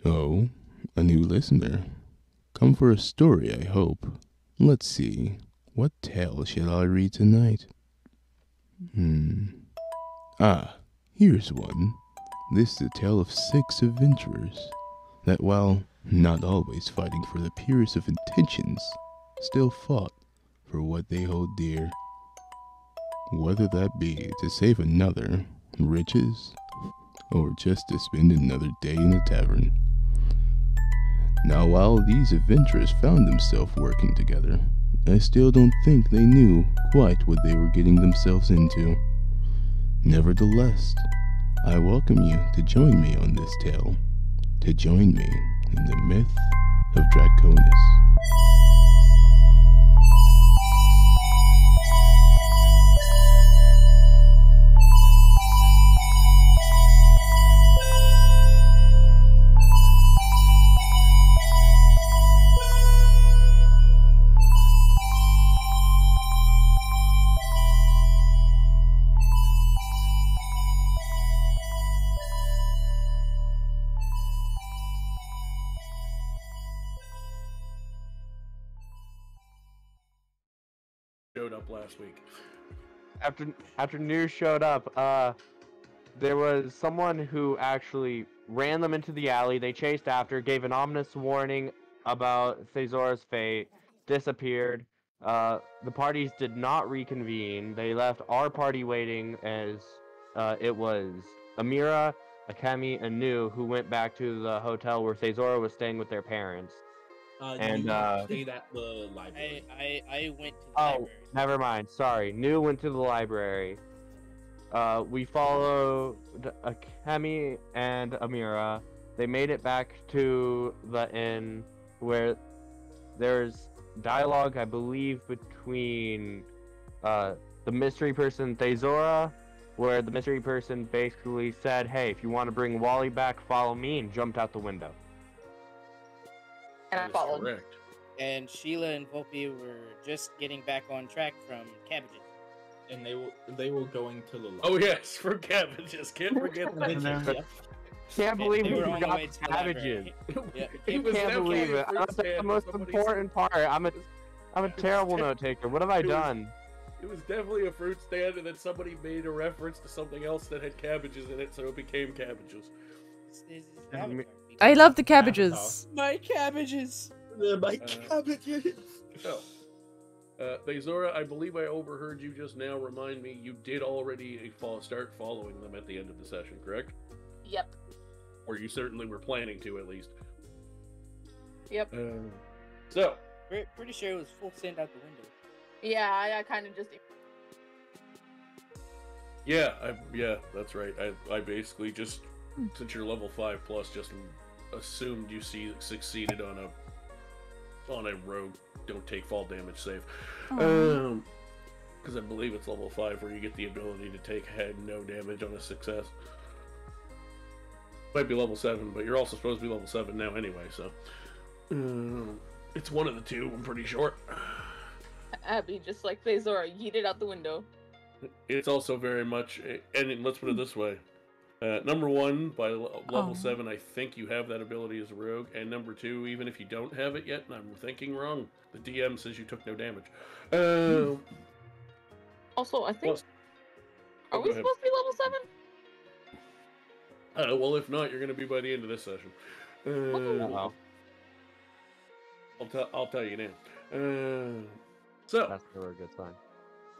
Oh, a new listener. Come for a story, I hope. Let's see. What tale shall I read tonight? Ah, here's one. This is a tale of 6 adventurers that, while not always fighting for the purest of intentions, still fought for what they hold dear. Whether that be to save another, riches, or just to spend another day in a tavern. Now, while these adventurers found themselves working together, I still don't think they knew quite what they were getting themselves into. Nevertheless, I welcome you to join me on this tale, to join me in the myth of Draconis. Showed up last week. After news showed up, there was someone who actually ran them into the alley. They chased after, gave an ominous warning about Theizora's fate, disappeared. The parties did not reconvene. They left our party waiting as it was Amira, Akemi, and Nu who went back to the hotel where Theizora was staying with their parents. And stayed at the library. I went to the Oh, library. never mind. Sorry. Nu went to the library. We followed Akemi and Amira. They made it back to the inn where there's dialogue, I believe, between the mystery person Theizora, where the mystery person basically said, "Hey, if you want to bring Wally back, follow me," and jumped out the window. And I followed. Correct. And Sheila and Vulpe were just getting back on track from cabbages. And they were going to the library. Oh yes, for cabbages. Can't forget that. Yep. Can't believe They we were on the forgot way the to the cabbages. library. Yeah. It was Can't definitely believe a it. fruit That's stand the that most somebody important part. I'm a terrible note taker. What have I It was- done? It was definitely a fruit stand, and then somebody made a reference to something else that had cabbages in it, so it became cabbages. This is Avatar. I love the cabbages. My cabbages. My Uh, cabbages. So, Theizora, I believe I overheard you just now. Remind me, you did already start following them at the end of the session, correct? Yep. Or you certainly were planning to, at least. Yep. So, Pretty sure it was full send out the window. Yeah, I kind of just. yeah, that's right. I basically just, since you're level 5 plus, just assumed you succeeded on a rogue don't take fall damage save. Because I believe it's level 5 where you get the ability to take head no damage on a success. Might be level 7, but you're also supposed to be level 7 now anyway, so it's one of the two, I'm pretty sure. Abby, just like Theizora, yeeted out the window. It's also very much, and let's put it this way. Number 1, by level 7, I think you have that ability as a rogue. And number 2, even if you don't have it yet, and I'm thinking wrong, the DM says you took no damage. Also, I think. Plus, Are we go ahead. supposed to be level 7? Well, if not, you're going to be by the end of this session. Uh-oh. I'll tell you now. So, That's never a good sign.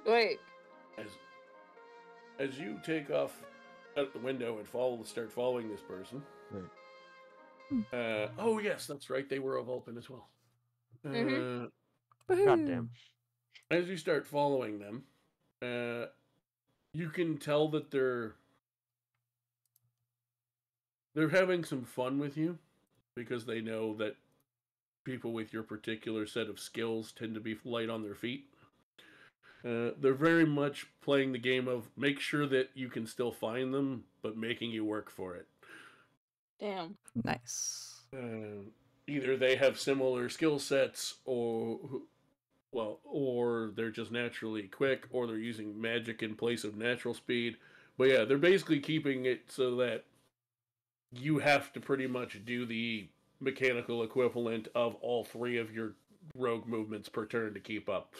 Wait. as you take off out the window and start following this person. Oh yes, that's right. They were a Vulpin as well. Goddamn. As you start following them, you can tell that they're having some fun with you because they know that people with your particular set of skills tend to be light on their feet. They're very much playing the game of make sure that you can still find them, but making you work for it. Damn. Nice. Either they have similar skill sets, or they're just naturally quick, or they're using magic in place of natural speed. But yeah, they're basically keeping it so that you have to pretty much do the mechanical equivalent of all 3 of your rogue movements per turn to keep up.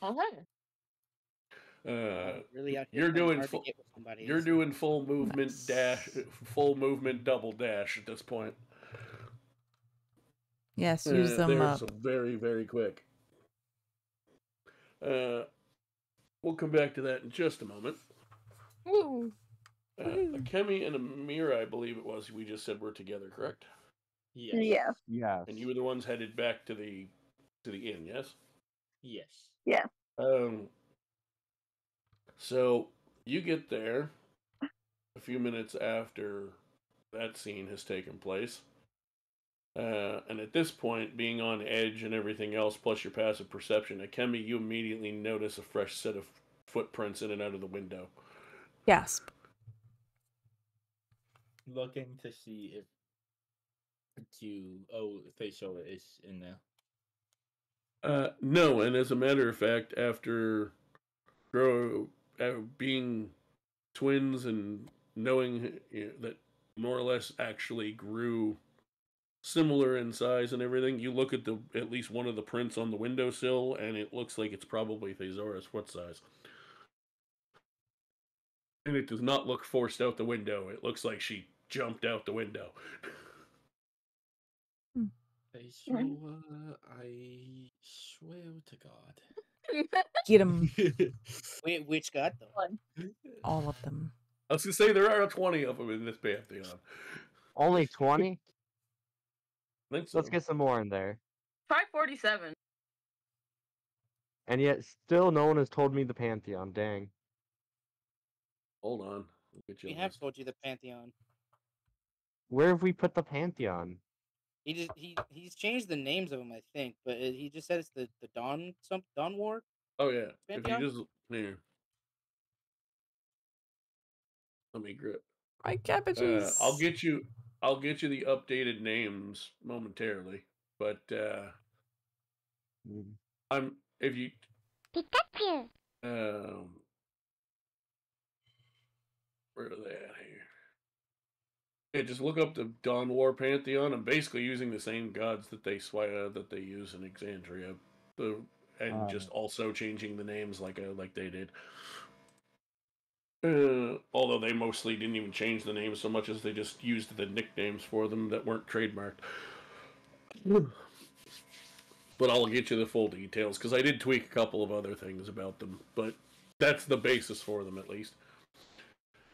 Okay. Really out here You're playing doing hard to full. get with somebody. You're doing full movement Nice. dash, full movement double dash at this point. Yes, use them They're up. so very, very quick. We'll come back to that in just a moment. Woo. Akemi and Amira, I believe it was, we just said were together, correct? Yes. Yeah. Yes. And you were the ones headed back to the inn, yes? Yes. Yeah. So you get there a few minutes after that scene has taken place. And at this point, being on edge and everything else, plus your passive perception, Akemi, you immediately notice a fresh set of footprints in and out of the window. Gasp. Looking to see if Theizora is in there. No, and as a matter of fact, after being twins and knowing that more or less actually grew similar in size and everything, you look at at least one of the prints on the windowsill, and it looks like it's probably Theizora's foot size. And it does not look forced out the window. It looks like she jumped out the window. Theizora, I swear to God. Get them. Wait, which god though? All of them. I was going to say, there are 20 of them in this pantheon. Only 20? I think so. Let's get some more in there. Try 47. And yet, still no one has told me the Pantheon. Dang. Hold on. We have told you the Pantheon. Where have we put the Pantheon? He's changed the names of them, I think, but he just said it's the Dawn War. Oh yeah. Pantheon? If you just here. Let me grip. My cabbages. I'll get you the updated names momentarily, but I'm if you Pikachu. Where are they at here? Yeah, just look up the Dawn War Pantheon. I'm basically using the same gods that they use in Exandria, and just also changing the names like they did. Although they mostly didn't even change the names so much as they just used the nicknames for them that weren't trademarked. But I'll get you the full details, because I did tweak a couple of other things about them, but that's the basis for them at least.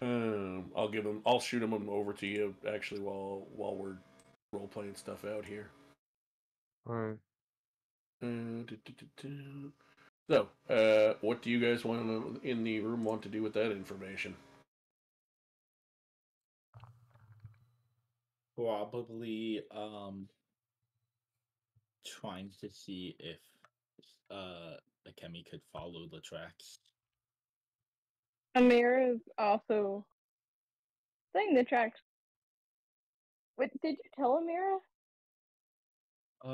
I'll shoot them over to you actually while we're role playing stuff out here. Alright. So, what do you guys in the room want to do with that information? Probably trying to see if Akemi could follow the tracks. Amira is also saying the tracks. What did you tell Amira?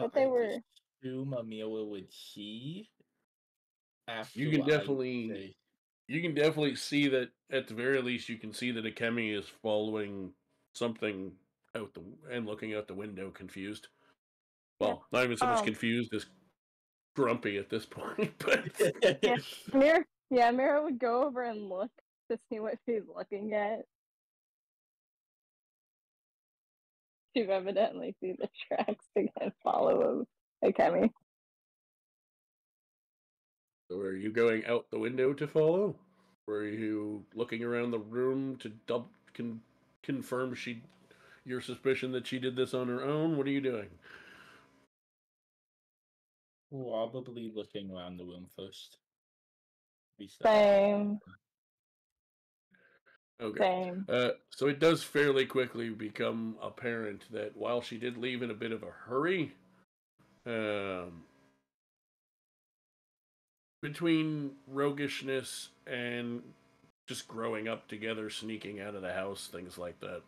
That they were. Assume Amira would see. After You can definitely see that at the very least. You can see that Akemi is following something and looking out the window, confused. Well, not even so much confused as grumpy at this point, but Amira would go over and look to see what she's looking at. She've evidently seen the tracks again. Follow Akemi. So are you going out the window to follow? Or are you looking around the room to confirm your suspicion that she did this on her own? What are you doing? Probably looking around the room first. Same. Okay. Same. So it does fairly quickly become apparent that while she did leave in a bit of a hurry, between roguishness and just growing up together, sneaking out of the house, things like that,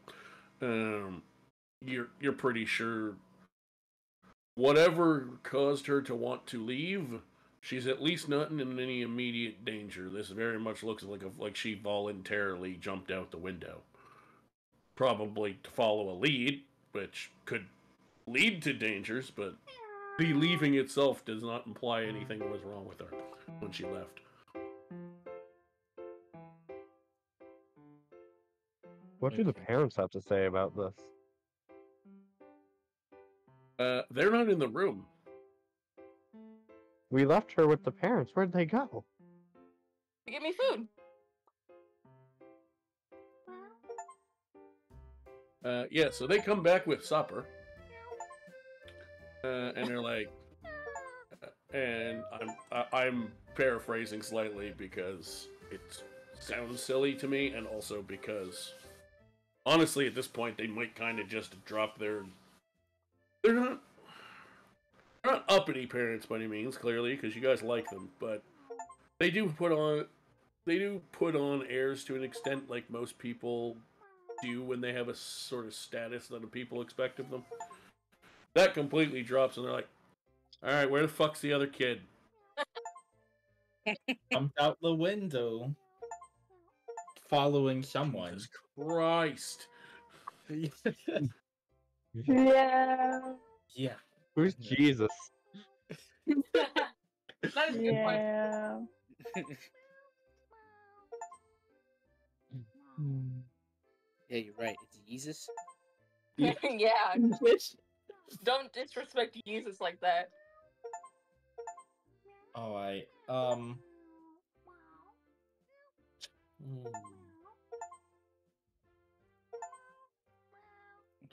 you're pretty sure whatever caused her to want to leave, she's at least not in any immediate danger. This very much looks like she voluntarily jumped out the window. probably to follow a lead, which could lead to dangers, but the leaving itself does not imply anything was wrong with her when she left. What do the parents have to say about this? They're not in the room. We left her with the parents. Where'd they go? Give me food. Yeah, so they come back with supper. And they're like, and I'm paraphrasing slightly because it sounds silly to me, and also because, honestly, at this point, they might kind of just drop their. They're not uppity parents by any means, clearly, because you guys like them, but they do put on airs to an extent, like most people do when they have a sort of status that the people expect of them. That completely drops, and they're like, alright, where the fuck's the other kid? Jumped out the window. Following someone. Jesus Christ. Yeah. Yeah. Who's Jesus? That is a good point. Yeah. Yeah, you're right. It's Jesus. Yeah. Don't disrespect Jesus like that. Alright. I'm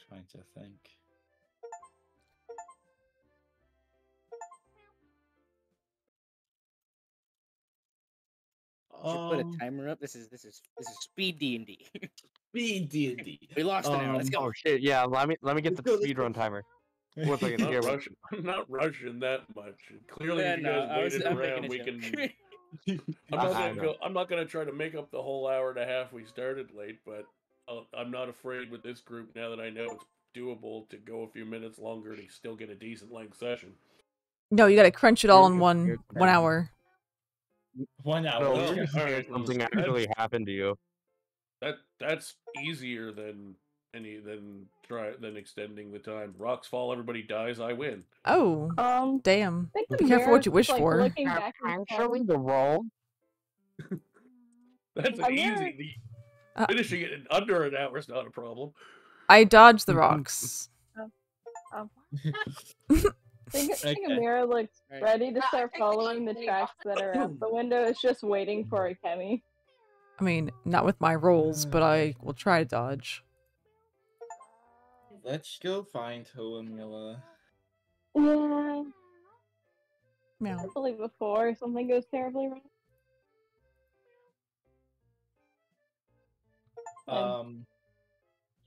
trying to think. Should put a timer up. This is speed D&D. Speed D&D. We lost an hour. Let's go. Oh shit! Yeah, let me get the speedrun timer. One second here. I'm not rushing that much. Clearly, Yeah, if you no, guys waited I'm around, making we a can. joke. I'm not gonna try to make up the whole hour and a half we started late, but I'm not afraid with this group now that I know it's doable to go a few minutes longer to still get a decent length session. No, you gotta crunch it all in one hour. 1 hour. No, Well, we're just scared something actually happened to you. That's easier than extending the time. Rocks fall, everybody dies, I win. Oh, damn. I think Be careful what you wish like, for. looking back and Actually, the roll. That's Amira- easy. Finishing it in under an hour is not a problem. I dodged the rocks. I think Okay. Amira looks Right. ready to start following the tracks that are out the window. It's just waiting for Akemi. I mean, not with my rolls, but I will try to dodge. Let's go find Amira. Yeah. Meow. Hopefully before something goes terribly wrong. Um,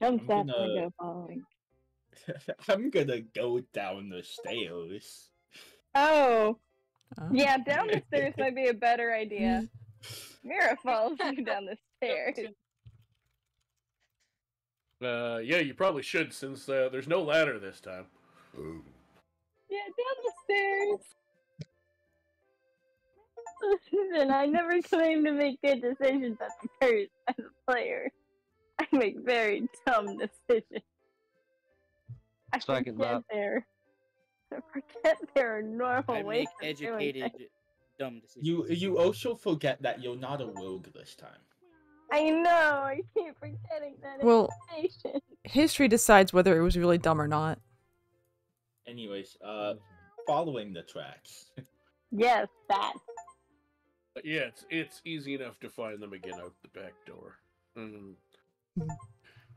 Jump I'm that gonna- window following. I'm gonna go down the stairs. Oh, Oh. yeah, down the stairs might be a better idea. Mira follows you down the stairs. Yeah, you probably should, since there's no ladder this time. Yeah, down the stairs. Listen, I never claim to make good decisions as a player. I make very dumb decisions. I Second forget that. there are normal I ways make of doing educated, things. dumb decisions. You also forget that you're not a rogue this time. I know, I keep forgetting that Well, information. history decides whether it was really dumb or not. Anyways, following the tracks. Yes, that. But yeah, it's easy enough to find them again out the back door.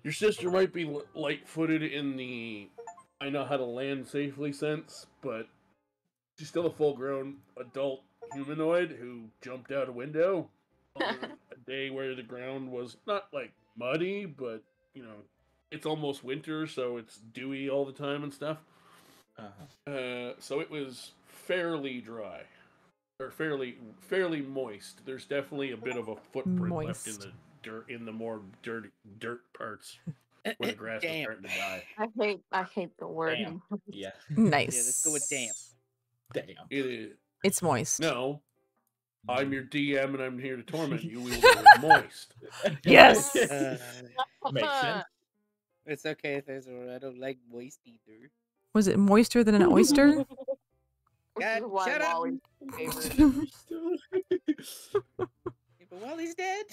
Your sister might be light-footed in the I know how to land safely sense, but she's still a full-grown adult humanoid who jumped out a window on a day where the ground was not like muddy, but you know, it's almost winter, so it's dewy all the time and stuff. So it was fairly dry, or fairly moist. There's definitely a bit of a footprint left in the dirt, in the more dirt parts where the grass is starting to die. I hate the word. Damn. Yeah. Nice. Yeah, let's go with damp. Damn. It is. It's moist. No, I'm your DM and I'm here to torment you. We will go with moist. Yes! Makes sense. It's okay, Theizora. I don't like moist either. Was it moister than an oyster? God, Why shut up! Wally's favorite. Yeah, but Wally's dead.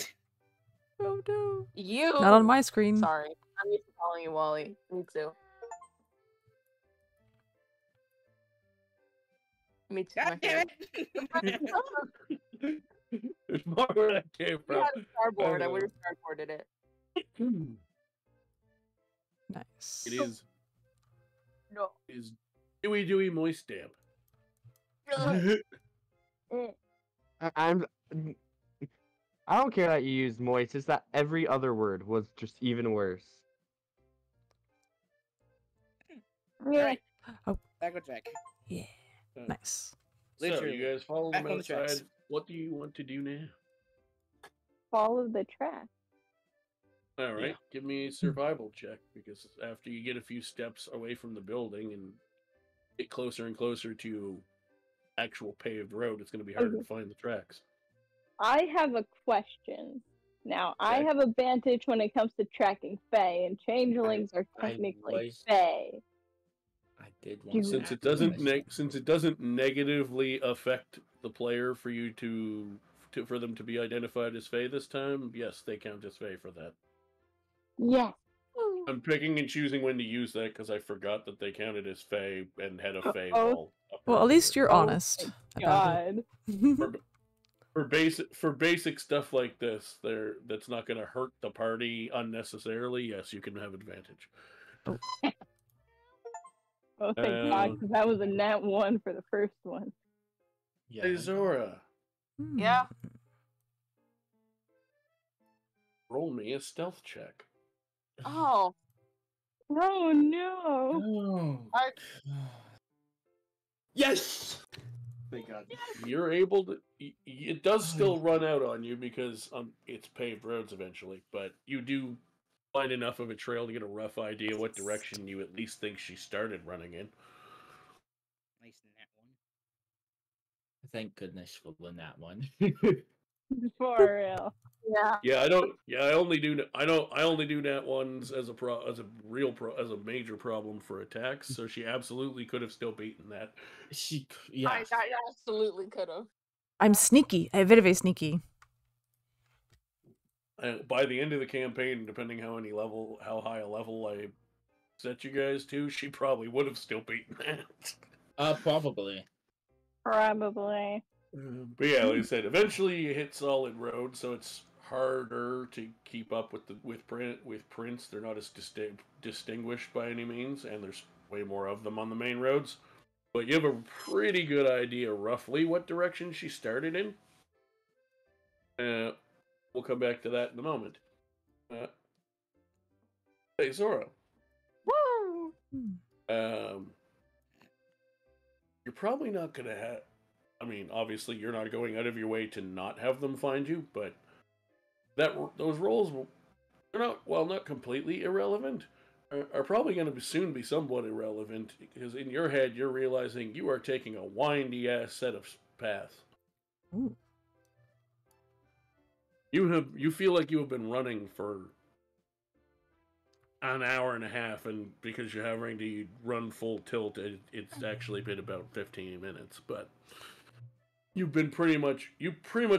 Oh no. You. Not on my screen. Sorry, I'm used to calling you Wally. Me too. Me too. God my damn favorite. it! There's more where that came If you from. had a starboard, I would have starboarded it. Nice. It is No. dewy moist damp. I don't care that you use moist. It's that every other word was just even worse. Alright. Oh. Back on track. Yeah. Nice. So Literally. you guys follow Back them on the tracks. outside. What do you want to do now? Follow the track. All right, Yeah. give me a survival check, because after you get a few steps away from the building and get closer and closer to actual paved road, it's going to be harder to find the tracks. I have a question. Now, I Okay. have a advantage when it comes to tracking Fae, and changelings are I technically was- Fae. I did want Since to it doesn't negatively affect the player for you for them to be identified as Fae this time, yes, they count as Fae for that. Yes. I'm picking and choosing when to use that because I forgot that they counted as Fae and had a Fae Oh. wall. up Well, at around least it. you're Oh honest about God. it. For basic stuff like this, that's not going to hurt the party unnecessarily. Yes, you can have advantage. Oh, thank God, Um, 'cause that was a nat 1 for the first one. Yeah. Theizora, Hmm. Yeah. roll me a stealth check. Oh. Oh no. Oh. I- Yes. Thank God. You're able to. It does still run out on you because it's paved roads eventually, but you do find enough of a trail to get a rough idea what direction you at least think she started running in. Nice nat one. Thank goodness for the nat one. For real. Yeah. Yeah, I don't. Yeah, I only do. I only do nat ones as a major problem for attacks. So she absolutely could have still beaten that. Yeah. I absolutely could have. I'm sneaky. I'm very sneaky. By the end of the campaign, depending how high a level I set you guys to, she probably would have still beaten that. Probably. Probably. But yeah, like I said, eventually you hit solid road, so it's harder to keep up with prints. They're not as distinguished by any means, and there's way more of them on the main roads. But you have a pretty good idea roughly what direction she started in. We'll come back to that in a moment. Theizora. Woo! You're probably not going to have... I mean, obviously, you're not going out of your way to not have them find you, but those rolls, they're not completely irrelevant, are probably going to soon be somewhat irrelevant, because in your head, you're realizing you are taking a windy-ass set of paths. Ooh. You feel like you have been running for an hour and a half, and because you're having to run full tilt, it's actually been about 15 minutes, but... You've pretty much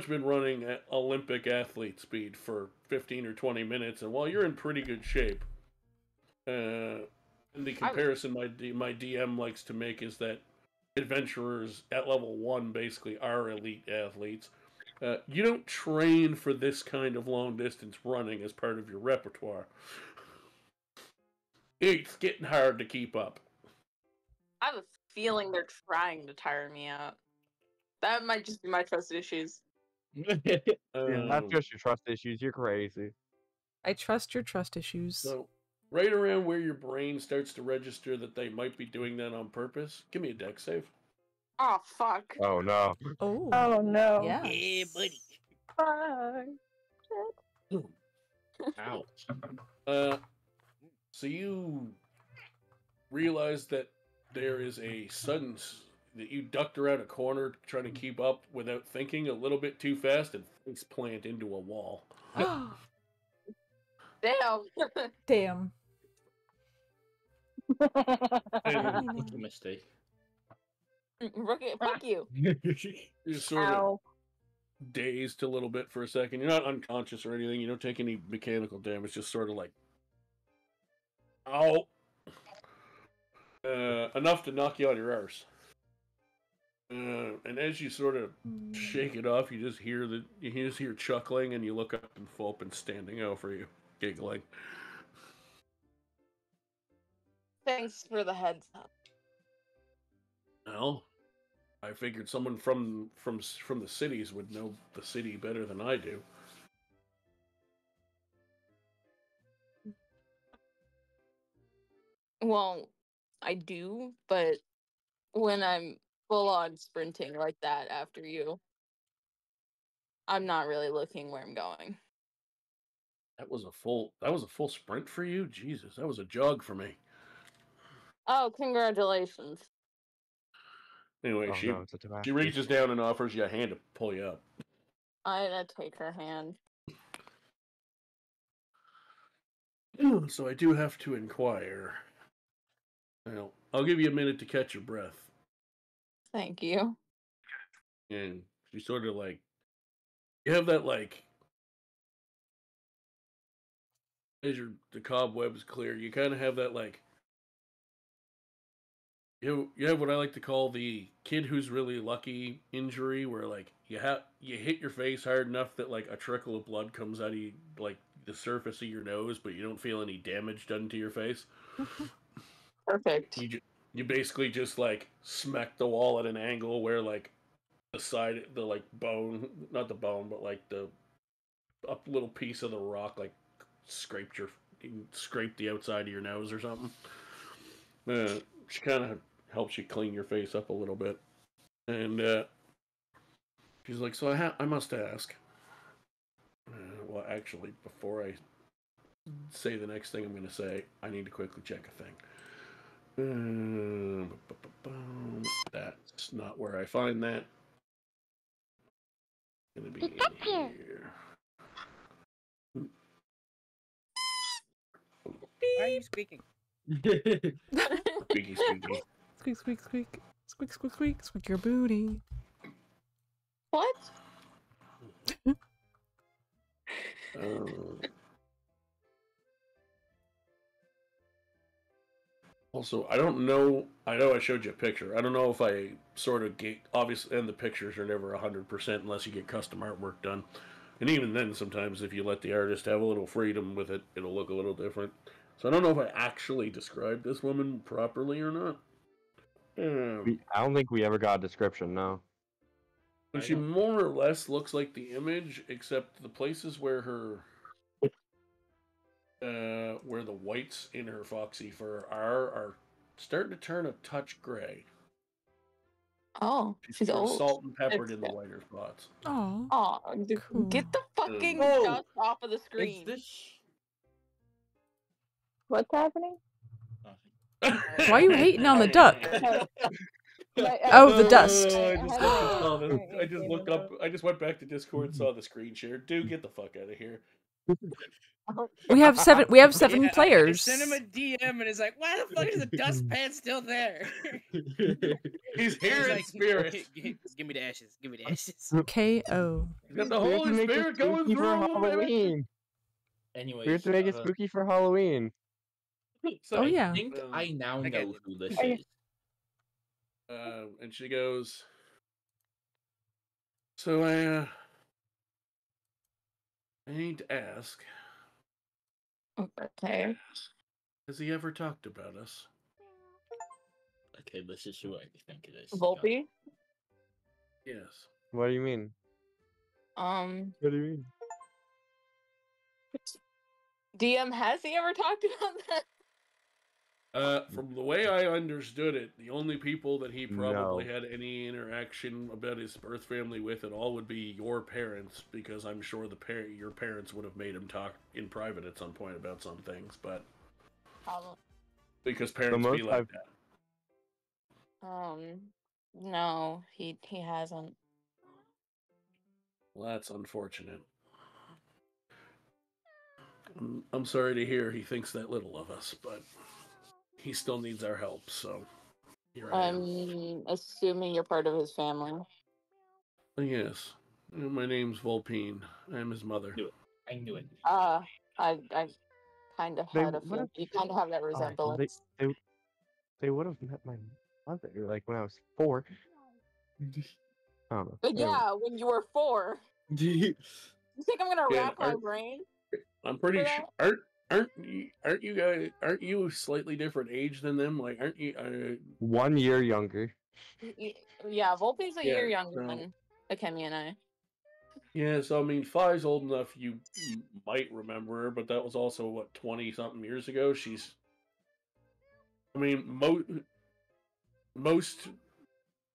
been running at Olympic athlete speed for 15 or 20 minutes, and while you're in pretty good shape, and the comparison my DM likes to make is that adventurers at level 1 basically are elite athletes. You don't train for this kind of long distance running as part of your repertoire. It's getting hard to keep up. I have a feeling they're trying to tire me out. That might just be my trust issues. Yeah, that's just your trust issues. You're crazy. I trust your trust issues. So, right around where your brain starts to register that they might be doing that on purpose, give me a dex save. Oh, fuck. Oh no. Oh. Oh no. Yeah. Yeah, buddy. Fuck. Ouch. So you realize that there is a sudden... that you ducked around a corner trying to keep up without thinking a little bit too fast and face plant into a wall. Damn. Damn. It's a mistake. Fuck you. You're sort of Ow. dazed a little bit for a second. You're not unconscious or anything. You don't take any mechanical damage. Just sort of like, ow, enough to knock you on your arse. And as you sort of shake it off, you just hear chuckling, and you look up and Vulpin standing over you, giggling. Thanks for the heads up. Well, I figured someone from the cities would know the city better than I do. Well, I do, but when I'm full on sprinting like that after you, I'm not really looking where I'm going. That was a full sprint for you? Jesus, that was a jog for me. Oh, congratulations. Anyway, Oh, she no, it's a Tabaxi. she reaches down and offers you a hand to pull you up. I'm gonna take her hand. So I do have to inquire. Well, I'll give you a minute to catch your breath. Thank you. And she sort of like, you have that like, as the cobwebs clear, you kind of have that like, you have what I like to call the kid who's really lucky injury, where like you hit your face hard enough that like a trickle of blood comes out of you, like the surface of your nose, but you don't feel any damage done to your face. Perfect. You basically just like smack the wall at an angle where like the side, the like bone, not the bone, but like the a little piece of the rock like scraped the outside of your nose or something. She kind of helps you clean your face up a little bit, and she's like, "So I must ask." Well, actually, before I say the next thing I'm going to say, I need to quickly check a thing. That's not where I find that. It's going to be in here. Why are you squeaking? Squeaky, squeaky. Squeak, squeak, squeak. Squeak, squeak, squeak. Squeak your booty. What? Also, I don't know. I know I showed you a picture. I don't know if I sort of get obviously, and the pictures are never 100% unless you get custom artwork done. And even then, sometimes if you let the artist have a little freedom with it, it'll look a little different. So I don't know if I actually described this woman properly or not. I don't think we ever got a description, no. And she more or less looks like the image, except the places where where the whites in her foxy fur are starting to turn a touch gray. Oh, she's sort of old. salt and peppered in the whiter spots. Oh. Oh, Cool. get the fucking Oh. dust off of the screen. What's happening? Why are you hating on the duck? My- Oh, the dust. I just went back to Discord and saw the screen share. Dude, get the fuck out of here. We have seven. We have seven Yeah, players. I sent him a DM and it's like, why the fuck is the dustpan still there? He's here He's in like, spirit. Give me the ashes. Give me the ashes. KO. He's got the Holy Spirit going through for him, baby. Halloween. Anyways, We have to make it spooky for Halloween. So, Oh, yeah. I think I now I get know it. who this Okay. is. And she goes, so I need to ask, Okay. has he ever talked about us? Okay, this is who I think it is. Vulpe? Yes. What do you mean? Um, What do you mean? DM, has he ever talked about that? From the way I understood it, the only people that he probably No. had any interaction about his birth family with at all would be your parents, because I'm sure your parents would have made him talk in private at some point about some things, but Probably. because parents be most like I've- that. No, he hasn't. Well, that's unfortunate. I'm sorry to hear he thinks that little of us, but he still needs our help. So here I am. I'm assuming you're part of his family. Yes, my name's Vulpin. I'm his mother. I knew it. I kind of had a What feeling. if- You kind of have that Oh, resemblance. they would have met my mother like when I was 4. I don't know. But yeah, when you were 4. You think I'm gonna Yeah, rack my brain? I'm pretty for sure. that? Aren't you guys? Aren't you slightly different age than them? Like, aren't you? 1 year younger. Yeah, Volpe's a year Yeah, younger no. than Akemi and I. Yeah, so I mean, Fi's old enough you might remember her, but that was also what 20-something years ago. She's, I mean, most,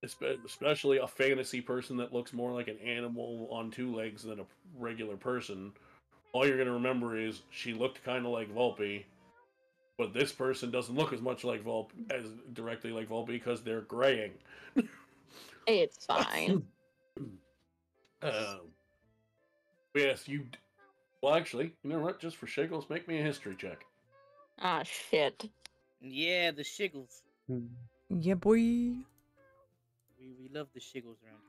especially a fantasy person that looks more like an animal on 2 legs than a regular person. All you're gonna remember is she looked kind of like Vulpe, but this person doesn't look as much like Vulpe as directly like Vulpe because they're graying. It's fine. Yes, you. Well, actually, you know what? Just for shiggles, make me a history check. Ah, shit. Yeah, the shiggles. Yeah, boy. We love the shiggles around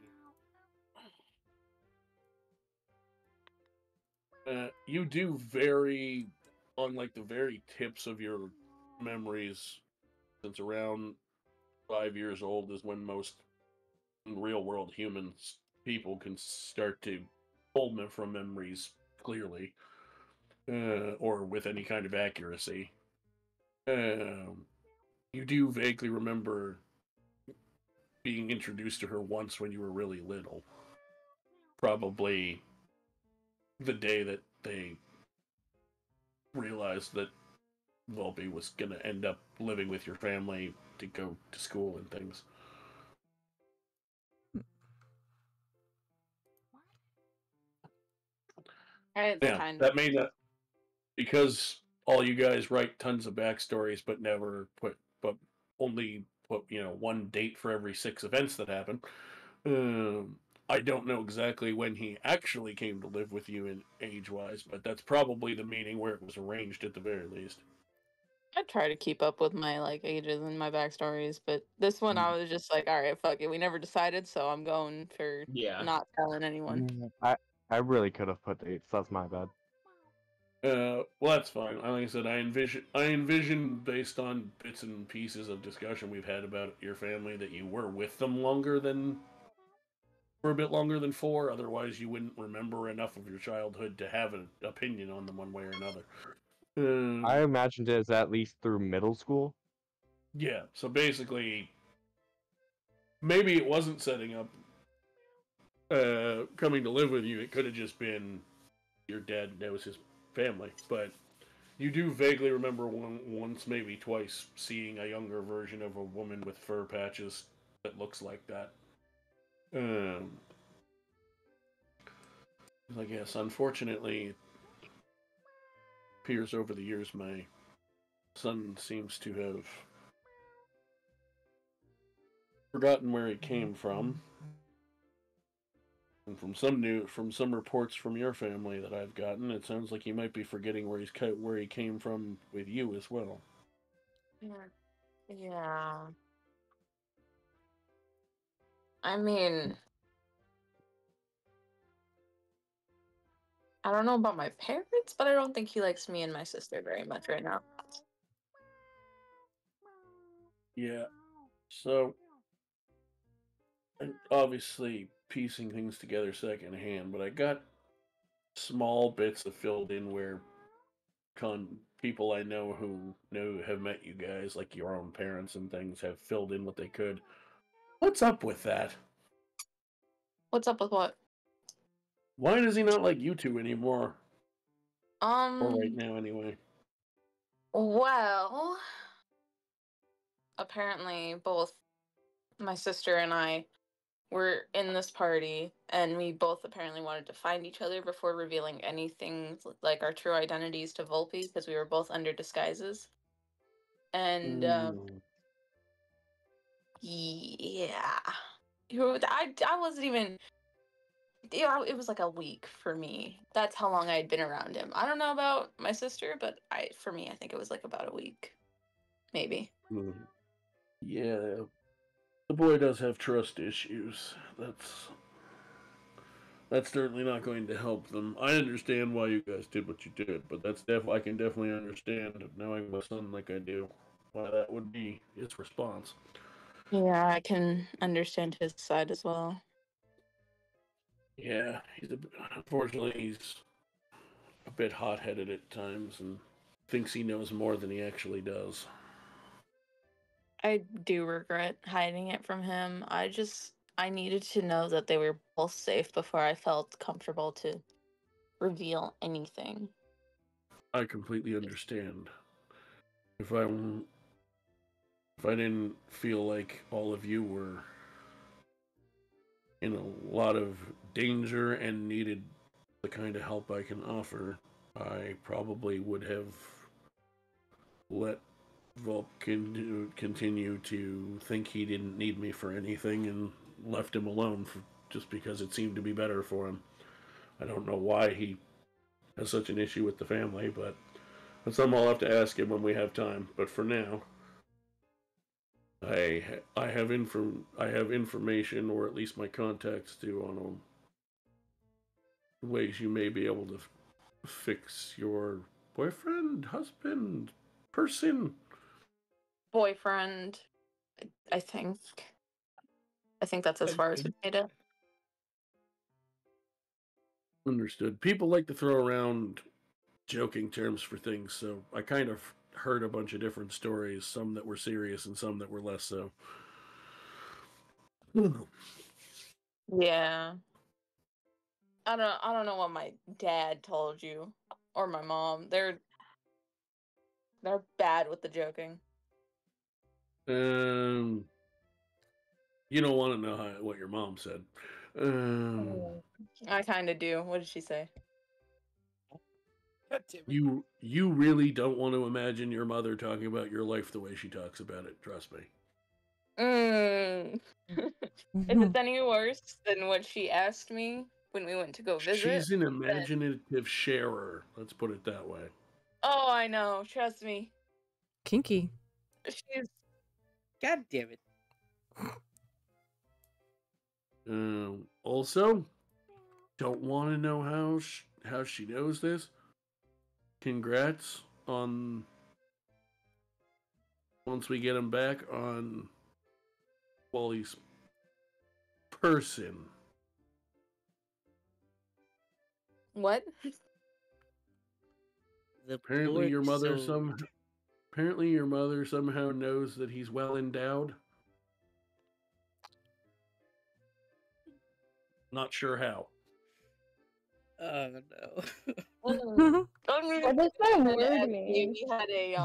here. You do vary on like the very tips of your memories, since around 5 years old is when most real world humans people can start to pull them from memories clearly, or with any kind of accuracy. You do vaguely remember being introduced to her once when you were really little. Probably the day that they realized that Vulpe was going to end up living with your family to go to school and things. It's Yeah, kind that may not, because all you guys write tons of backstories, but only put, one date for every 6 events that happen. I don't know exactly when he actually came to live with you in age-wise, but that's probably the meeting where it was arranged at the very least. I try to keep up with my ages and my backstories, but this one I was just like, all right, fuck it. We never decided, so I'm going for not telling anyone. I really could have put dates. That's my bad. Well, that's fine. Like I said, I envision based on bits and pieces of discussion we've had about your family that you were with them for a bit longer than 4. Otherwise, you wouldn't remember enough of your childhood to have an opinion on them one way or another. I imagined it as at least through middle school. Yeah, so basically, maybe it wasn't setting up coming to live with you. It could have just been your dad knows his family, but you do vaguely remember once, maybe twice, seeing a younger version of a woman with fur patches that looks like that. I guess, unfortunately, it appears over the years my son seems to have forgotten where he came from. And from some reports from your family that I've gotten, it sounds like he might be forgetting where he came from with you as well. Yeah. I mean, I don't know about my parents, but I don't think he likes me and my sister very much right now. Yeah. So, I'm obviously piecing things together secondhand, but I got small bits of filled in where people I know who have met you guys, like your own parents and things, have filled in what they could. What's up with that? What's up with what? Why does he not like you two anymore? Or right now, anyway. Well, apparently both my sister and I were in this party, and we both apparently wanted to find each other before revealing anything like our true identities to Vulpe, because we were both under disguises. And yeah, I wasn't even. It was like a week for me. That's how long I had been around him. I don't know about my sister, but for me, I think it was like about a week. maybe. Yeah, the boy does have trust issues. That's certainly not going to help them. I understand why you guys did what you did, but I can definitely understand, knowing my son like I do, why that would be his response. Yeah, I can understand his side as well. Yeah, unfortunately he's a bit hot-headed at times and thinks he knows more than he actually does. I do regret hiding it from him. I needed to know that they were both safe before I felt comfortable to reveal anything. I completely understand. If I didn't feel like all of you were in a lot of danger and needed the kind of help I can offer, I probably would have let Vulp continue to think he didn't need me for anything and left him alone just because it seemed to be better for him. I don't know why he has such an issue with the family, but that's something I'll have to ask him when we have time. But for now, I have information, or at least my contacts do, on ways you may be able to fix your boyfriend, husband, person. Boyfriend, I think. I think that's as far as we made it. Understood. People like to throw around joking terms for things, so I kind of heard a bunch of different stories, some that were serious and some that were less so. Yeah. I don't know what my dad told you or my mom. They're bad with the joking. You don't want to know what your mom said. I kind of do. What did she say? You really don't want to imagine your mother talking about your life the way she talks about it. Trust me. If it's any worse than what she asked me when we went to go visit. She's an imaginative sharer. Let's put it that way. Oh, I know. Trust me. Kinky. She's. God damn it. Also, don't want to know how she knows this. Congrats on once we get him back on Wally's person. What? Apparently your mother somehow knows that he's well endowed. Not sure how. Oh no. What does that word mean? He had a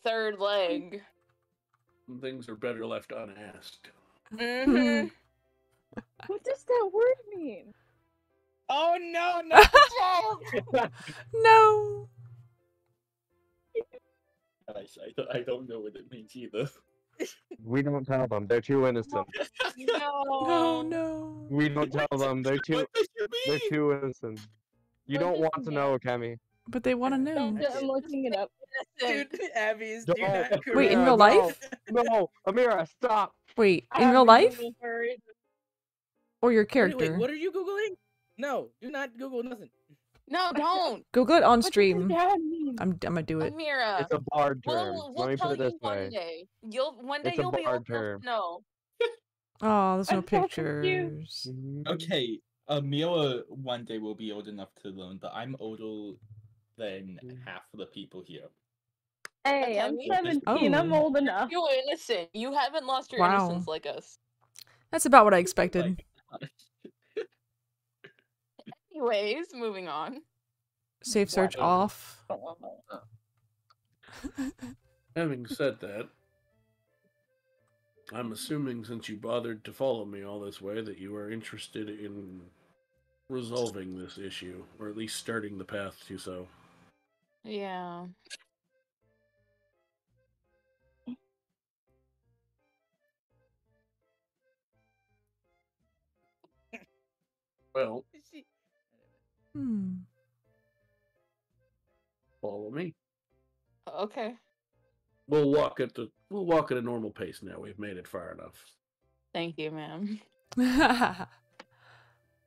third leg. Some things are better left unasked. Mm-hmm. What does that word mean? Oh no, not the child! No. I don't know what it means either. We don't tell them. They're too innocent. No. We don't tell them. They're too innocent. You don't want to know, Akemi. But they want to know. I'm looking it up. Dude, Abby's Don't. do not Wait, in Amira, real life? No, Amira, stop. Wait, I in have real to life? Google for it. Or your Wait, character? what are you Googling? No, do not Google nothing. No, don't. Google it on What stream. does that mean? I'm gonna do it. Amira. It's a bard term. We'll Let me tell put it this you one way. day. One day It's a you'll be bard old enough term. to know. Oh, there's no I'm so confused. pictures. Okay, Amira one day will be old enough to learn, but I'm older than half of the people here. Hey, I'm Akemi? 17. I'm Oh. old enough. You're innocent. You haven't lost your Wow. innocence like us. That's about what I expected. Anyways, moving on. Save search off. Having said that, I'm assuming since you bothered to follow me all this way that you are interested in resolving this issue, or at least starting the path to so. Yeah. Well, Hmm. follow me. Okay. We'll walk at a normal pace now. We've made it far enough. Thank you, ma'am.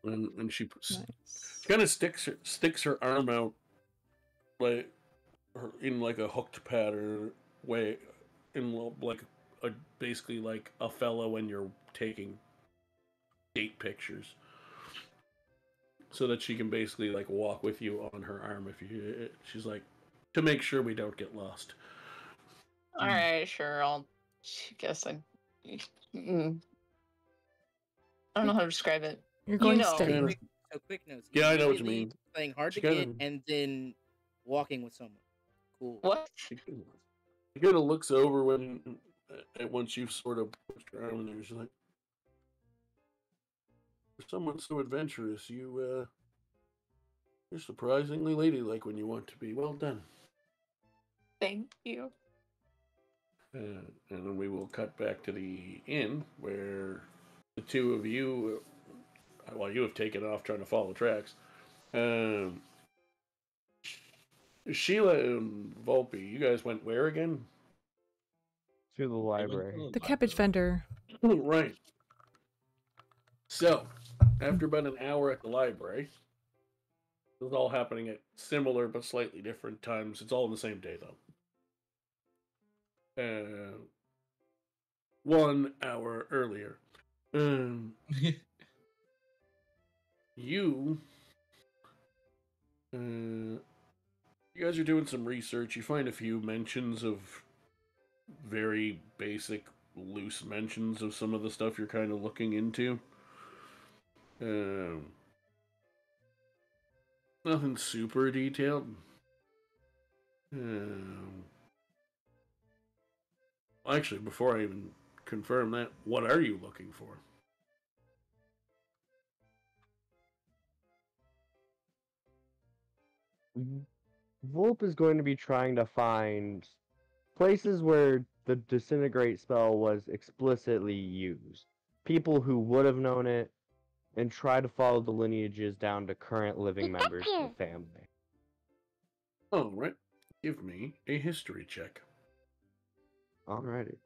And she Nice. kind of sticks her arm out, like in like a hooked pattern way, in like basically like a fellow when you're taking date pictures, so that she can basically like walk with you on her arm if you. She's like, to make sure we don't get lost. All right, sure. I guess I. Mm, I don't know how to describe it. You're going know. steady. Kinda- So quick notes. Yeah, I know what you Immediately mean. Playing hard She to get kinda- and then walking with someone. Cool. What? She kind of looks over once you've sort of pushed her arm in there. She's like, for someone so adventurous, you're surprisingly ladylike when you want to be. Well done. Thank you. And then we will cut back to the inn where the two of you, while you have taken off trying to follow tracks, Sheila and Vulpe, you guys went where again? To the library. The cabbage vendor. Right. So, after about an hour at the library, this is all happening at similar but slightly different times. It's all in the same day, though. 1 hour earlier. You guys are doing some research. You find a few mentions of very basic, loose mentions of some of the stuff you're kind of looking into. Nothing super detailed. Actually, before I even confirm that, what are you looking for? Vulpe is going to be trying to find places where the disintegrate spell was explicitly used. People who would have known it, and try to follow the lineages down to current living members of the family. Alright. Give me a history check. Alrighty.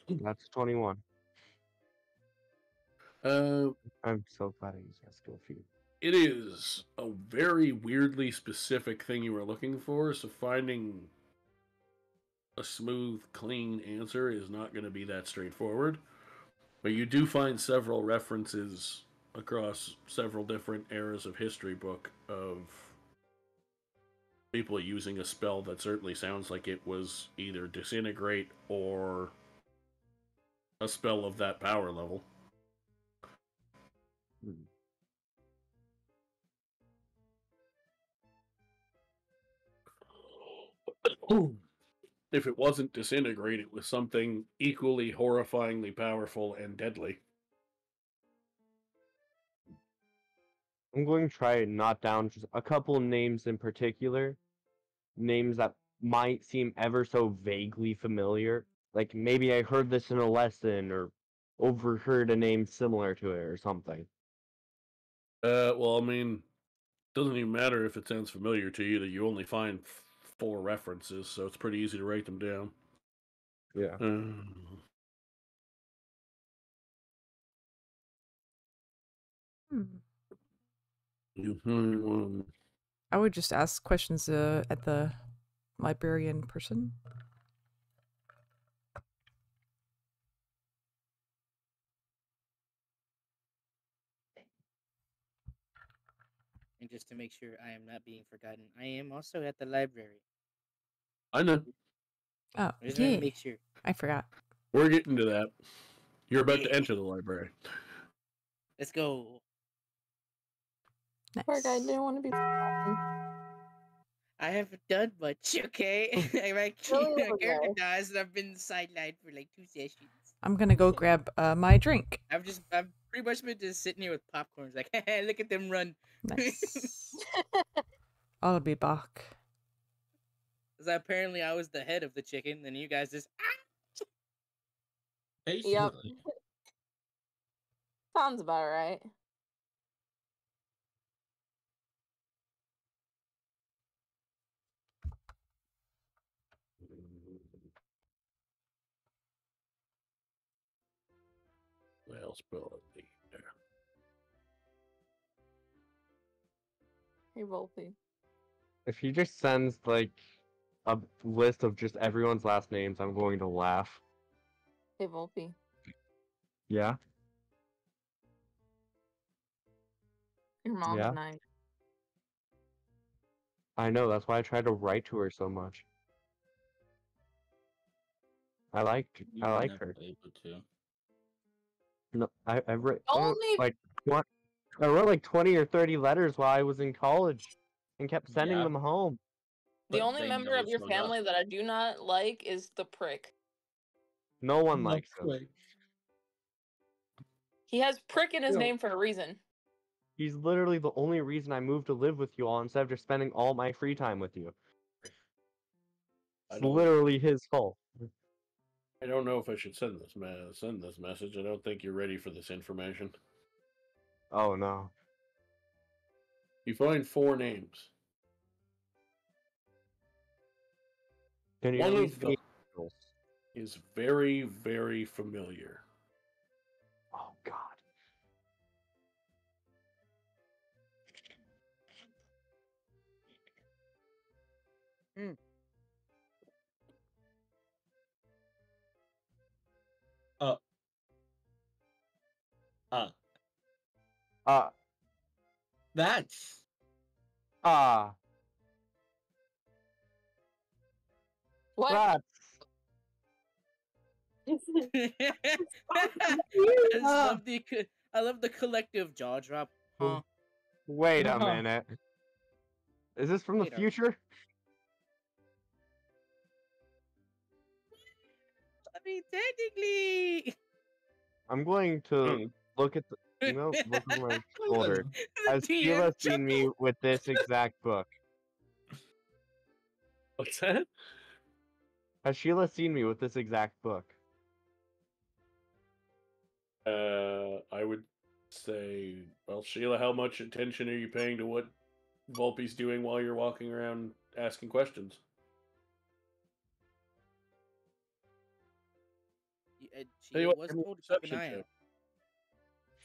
That's 21. I'm so glad I used that skill feat. It is a very weirdly specific thing you were looking for, so finding a smooth, clean answer is not going to be that straightforward. But you do find several references across several different eras of history book of people using a spell that certainly sounds like it was either disintegrate or a spell of that power level. If it wasn't disintegrate, it was something equally horrifyingly powerful and deadly. I'm going to try and knot down just a couple names in particular. Names that might seem ever so vaguely familiar. Like maybe I heard this in a lesson or overheard a name similar to it or something. Well, I mean, doesn't even matter if it sounds familiar to you, that you only find 4 references, so it's pretty easy to write them down. Yeah. I would just ask questions at the librarian person. And just to make sure I am not being forgotten, I am also at the library. I know. Oh, I just want yeah. to make sure. I forgot. We're getting to that. You're about to enter the library. Let's go. Nice. Poor guy didn't want to be forgotten. I haven't done much, okay? My character dies and I've been sidelined for like 2 sessions. I'm gonna go grab my drink. I've pretty much been just sitting here with popcorns, like, hey, look at them run. Nice. I'll be back. Because apparently I was the head of the chicken, and you guys just Yep. Sounds about right. possibility there. Hey, Vulpe. If he just sends like a list of just everyone's last names, I'm going to laugh. Hey, Vulpe. Yeah. Your mom's Yeah. nice. I know. That's why I tried to write to her so much. I like You were never her. able to. No, I wrote Only like what? I wrote like 20 or 30 letters while I was in college, and kept sending Yeah. them home. the But only they member never of your showed up. family that I do not like is the prick. No one No likes him. prick. He has prick in his Yeah. name for a reason. He's literally the only reason I moved to live with you all instead of just spending all my free time with you. I It's don't- literally his fault. I don't know if I should send this message. I don't think you're ready for this information. Oh no. You find 4 names. Can you One at of least them be- is very, very familiar. Oh god. Uh, Uh that's ah What? that's I love the collective jaw drop. Huh? wait a Huh. minute. Is this from the Wait a- future? I mean, technically. I'm going to look at the look over my shoulder. Has The Sheila DM seen me with this exact book? What's that? Has Sheila seen me with this exact book? I would say, well, Sheila, how much attention are you paying to what Vulpe's doing while you're walking around asking questions? She Tell you what, was give me a told to keep an perception eye check. out.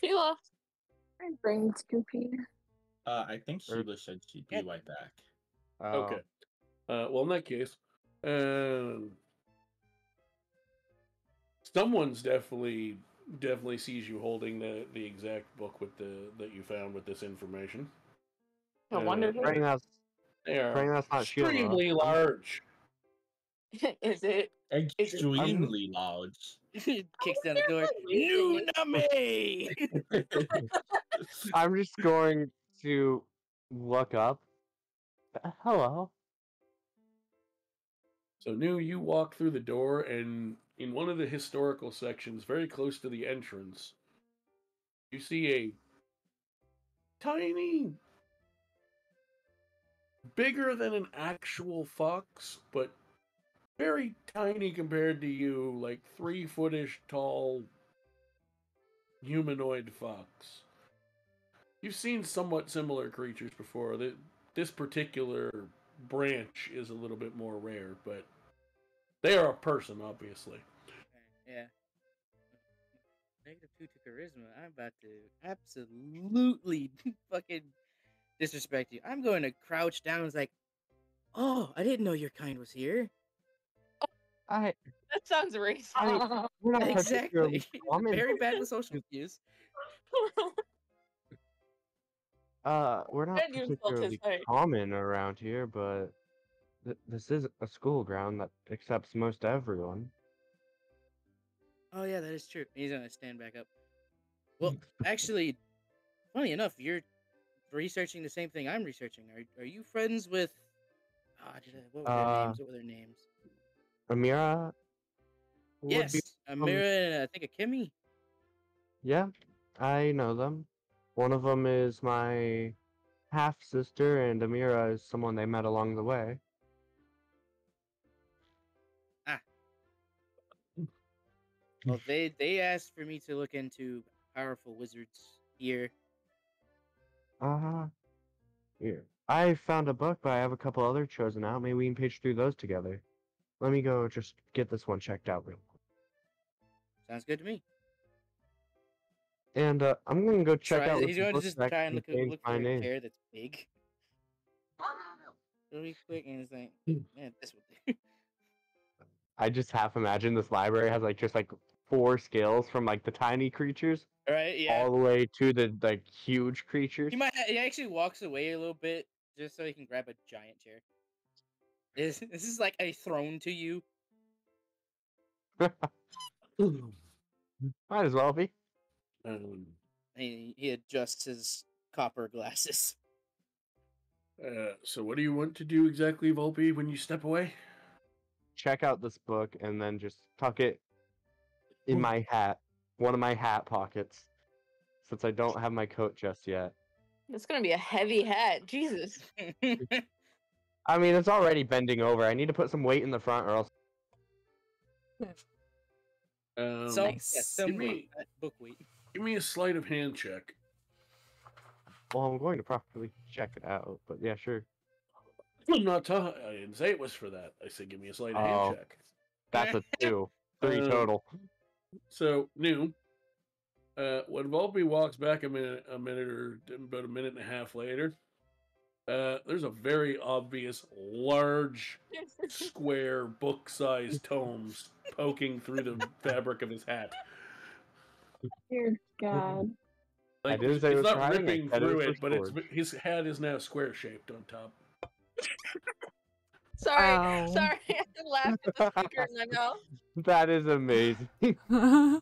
Sheila. My brain's goofy. I think Sheila said she'd be right back. Oh. Okay. Well, in that case, someone's definitely sees you holding the exact book with that you found with this information. I wonder who. Praying that's They are praying that's not Sheila. extremely large. Is it? Extremely large. Kicks down the door. New Namë! I'm just going to look up. Hello. So, you walk through the door, and in one of the historical sections, very close to the entrance, you see a tiny, bigger than an actual fox, but very tiny compared to you, like 3-foot-ish tall humanoid fox. You've seen somewhat similar creatures before. This particular branch is a little bit more rare, but they are a person, obviously. Yeah. -2 to charisma. I'm about to absolutely fucking disrespect you. I'm going to crouch down. It's like, oh, I didn't know your kind was here. I That sounds racist. we're not Exactly. particularly common. Very bad with social cues. We're not And you insult his particularly height. common around here, but this is a school ground that accepts most everyone. Oh yeah, that is true. He's gonna stand back up. Well, actually, funny enough, you're researching the same thing I'm researching. Are you friends with? What were their names? What were their names? Amira would Yes, be Amira and I think Akemi. yeah, I know them. One of them is my half sister, and Amira is someone they met along the way. Well, they asked for me to look into powerful wizards here. Here. I found a book, but I have a couple other chosen out. Maybe we can page through those together. Let me go just get this one checked out real quick. Sounds good to me. And I'm gonna go check out. He's going to just try and look for a name. chair that's big. Really quick, and it's like, man, this would do. I just half imagine this library has like just like 4 skills from like the tiny creatures Right? Yeah. all the way to the like huge creatures. He actually walks away a little bit just so he can grab a giant chair. This is like a throne to you. Might as well be. He adjusts his copper glasses. So what do you want to do exactly, Vulpe, when you step away? Check out this book and then just tuck it in my hat, one of my hat pockets, since I don't have my coat just yet. It's gonna be a heavy hat. Jesus. I mean, it's already bending over. I need to put some weight in the front, or else. So Nice. yeah, some weight, book weight. Give me a sleight of hand check. Well, I'm going to properly check it out, but yeah, sure. I'm not talking. I didn't say it was for that. I said give me a sleight of hand check. That's a 2. 3 total. So new. When Vulpe walks back about a minute and a half later, there's a very obvious large square book-sized tomes poking through the fabric of his hat. Dear God. I Like, didn't say it it's was not hiding, ripping I said it through was it, but it's restored. his hat is now square-shaped on top. Sorry, Ow. sorry. I laughed at the speaker in my mouth. That is amazing. He's just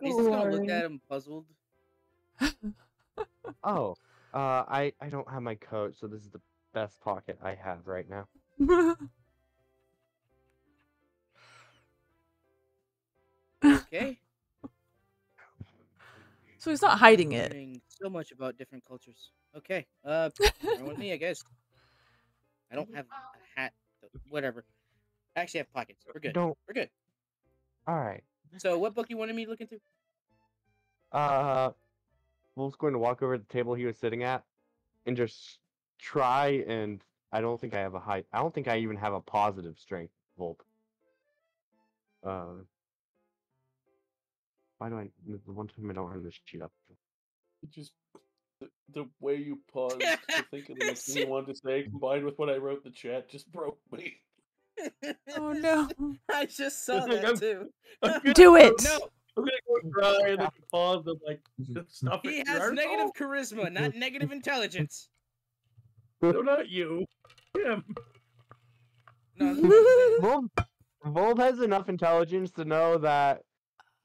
gonna look Glory. at him puzzled. Oh, I don't have my coat, so this is the best pocket I have right now. Okay. So he's not hiding it. Learning so much about different cultures. Okay. Bear with me, I guess. I don't have a hat. Whatever. I actually have pockets. We're good. Don't. We're good. All right. So, what book you wanted me to look into? Wolf's going to walk over to the table he was sitting at, and just try and. I don't think I have a high. I don't think I even have a positive strength, Vulp. Why do I? The one time I don't have this sheet up. Just the way you paused to think of the next thing you wanted to say, combined with what I wrote in the chat, just broke me. Oh no. I just saw Like, that too. Do it! No, I'm gonna go cry and then pause and like stop he it. has negative charisma, not negative intelligence. No, not you. Him. No, Volp has enough intelligence to know that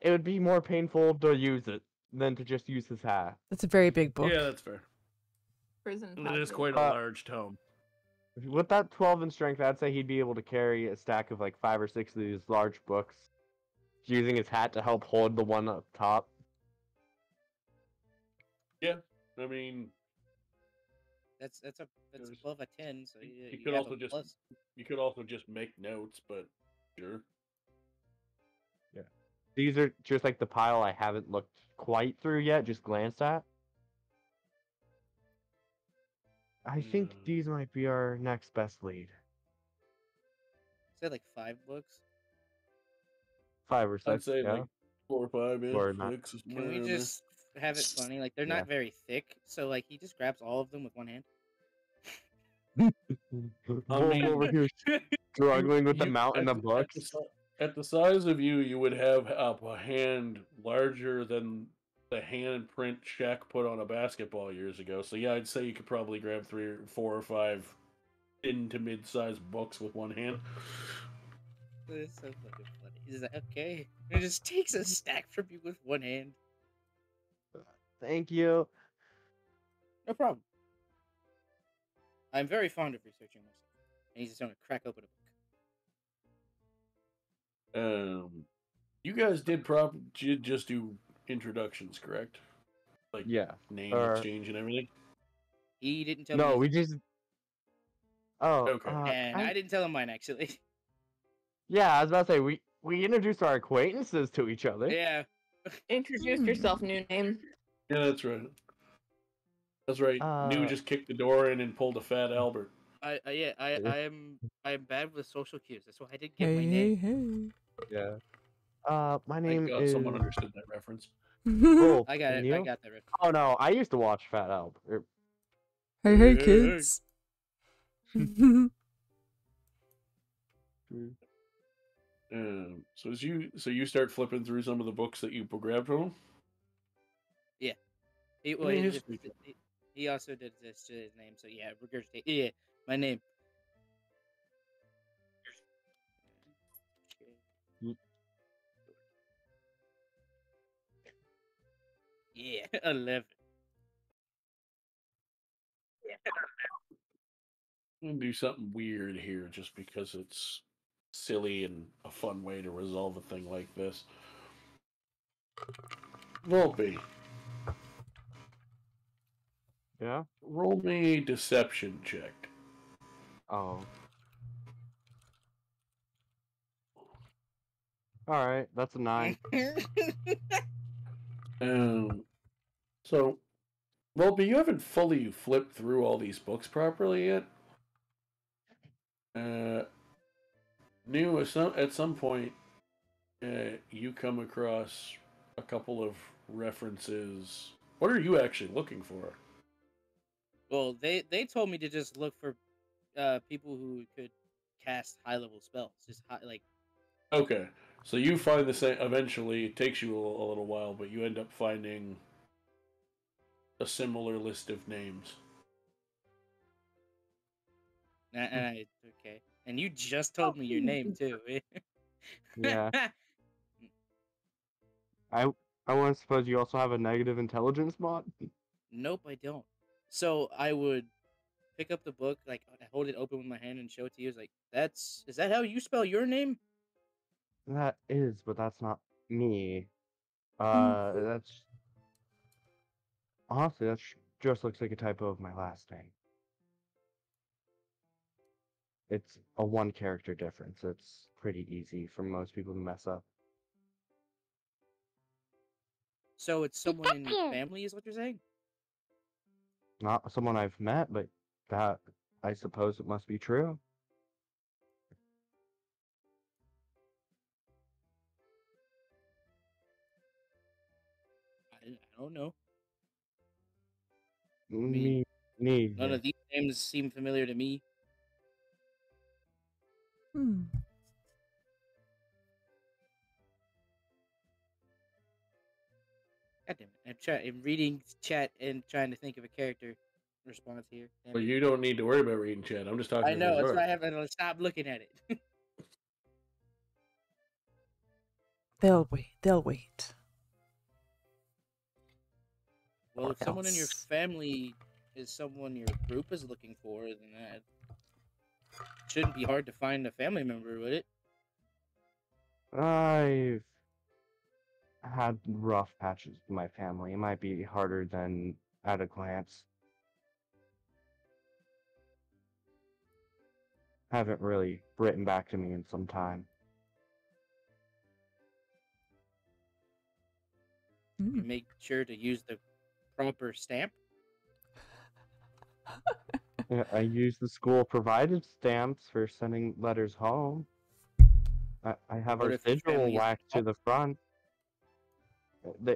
it would be more painful to use it than to just use his hat. That's a very big book. Yeah, that's fair. Prison It is pocket. quite a large tome. With that 12 in strength, I'd say he'd be able to carry a stack of like 5 or 6 of these large books, using his hat to help hold the one up top. Yeah, I mean, that's above a 10. So you you could have also a just plus. you could also just make notes, but sure. These are just like the pile I haven't looked quite through yet, just glanced at. I think these might be our next best lead. Said like 5 books. 5 or 6, I'd say yeah. like 4 or 5 ish. Or not. 6 is Can somewhere we in there. just have it funny? Like they're Yeah. not very thick, so like he just grabs all of them with one hand. Wolf over here struggling with the You- mountain at of the- at books. the si- At the size of you would have a hand larger than the handprint Shaq put on a basketball years ago. So yeah, I'd say you could probably grab 3 or 4 or 5 into mid-sized books with one hand. It's so fucking funny. He's like, okay, and just takes a stack from you with one hand. Thank you. No problem. I'm very fond of researching myself. And he's just gonna crack open a book. You guys did just do introductions, correct? Like Yeah. name Or- exchange and everything. He didn't tell me. No, his- we just. Oh, Okay. and I didn't tell him mine actually. Yeah, I was about to say we introduced our acquaintances to each other. Yeah. Introduce yourself, new name. Yeah, that's right. That's right. New just kicked the door in and pulled a fat Albert. I am bad with social cues. That's why I didn't get my Hey, name. hey. Yeah. My Thank name God is. someone understood that reference. Cool. I got And it. I you? got that. Right. Oh no, I used to watch Fat Elb. Hey, hey, kids. So you start flipping through some of the books that you grabbed from him. Yeah. He, Give well, me a he, history check. he also did this to his name, so yeah, regurgitate. Yeah, my name. Yeah, 11. I'm gonna do something weird here just because it's silly and a fun way to resolve a thing like this. Vulpe, Yeah. roll me a deception check. Oh. All right, that's a 9. So, Vulpe, you haven't fully flipped through all these books properly yet. At some point, you come across a couple of references. What are you actually looking for? Well, they told me to just look for people who could cast high level spells. Just like. Okay, so you find the same. Eventually, it takes you a little while, but you end up finding a similar list of names. Okay, and you just told me your name too. Yeah. I want to suppose you also have a negative intelligence mod? Nope, I don't. So I would pick up the book, like hold it open with my hand and show it to you. It's like, is that how you spell your name? That is, but that's not me. That's honestly, that just looks like a typo of my last name. It's a 1 character difference. It's pretty easy for most people to mess up. So it's someone in your family, is what you're saying? Not someone I've met, but that I suppose it must be true. I don't know. Me neither. None of these names seem familiar to me. Hmm. God damn it. I'm reading chat and trying to think of a character response here. Damn But it. you don't need to worry about reading chat. I'm just talking I to know, that's Theizora. why I haven't stopped looking at it. They'll wait. They'll wait. Well, Or if someone in your else. family is someone your group is looking for, then that shouldn't be hard to find a family member, would it? I've had rough patches with my family. It might be harder than at a glance. Haven't really written back to me in some time. You make sure to use the proper stamp. Yeah, I use the school provided stamps for sending letters home. I have What our if your sigil family isn't whacked to home? the front.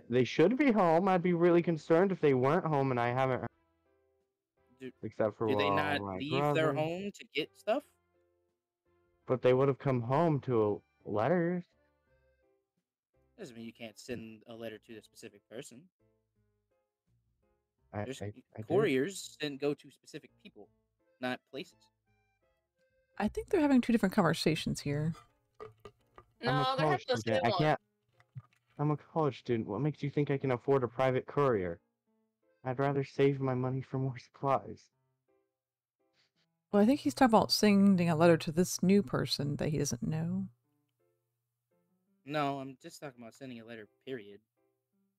They should be home. I'd be really concerned if they weren't home and I haven't. Except for Do they well, not my leave their brother. home to get stuff? But they would have come home to letters. Doesn't mean you can't send a letter to a specific person. I did. Couriers go to specific people, not places. I think they're having 2 different conversations here. No, they're having the same I one. can't. I'm a college student. What makes you think I can afford a private courier? I'd rather save my money for more supplies. Well, I think he's talking about sending a letter to this new person that he doesn't know. No, I'm just talking about sending a letter, period.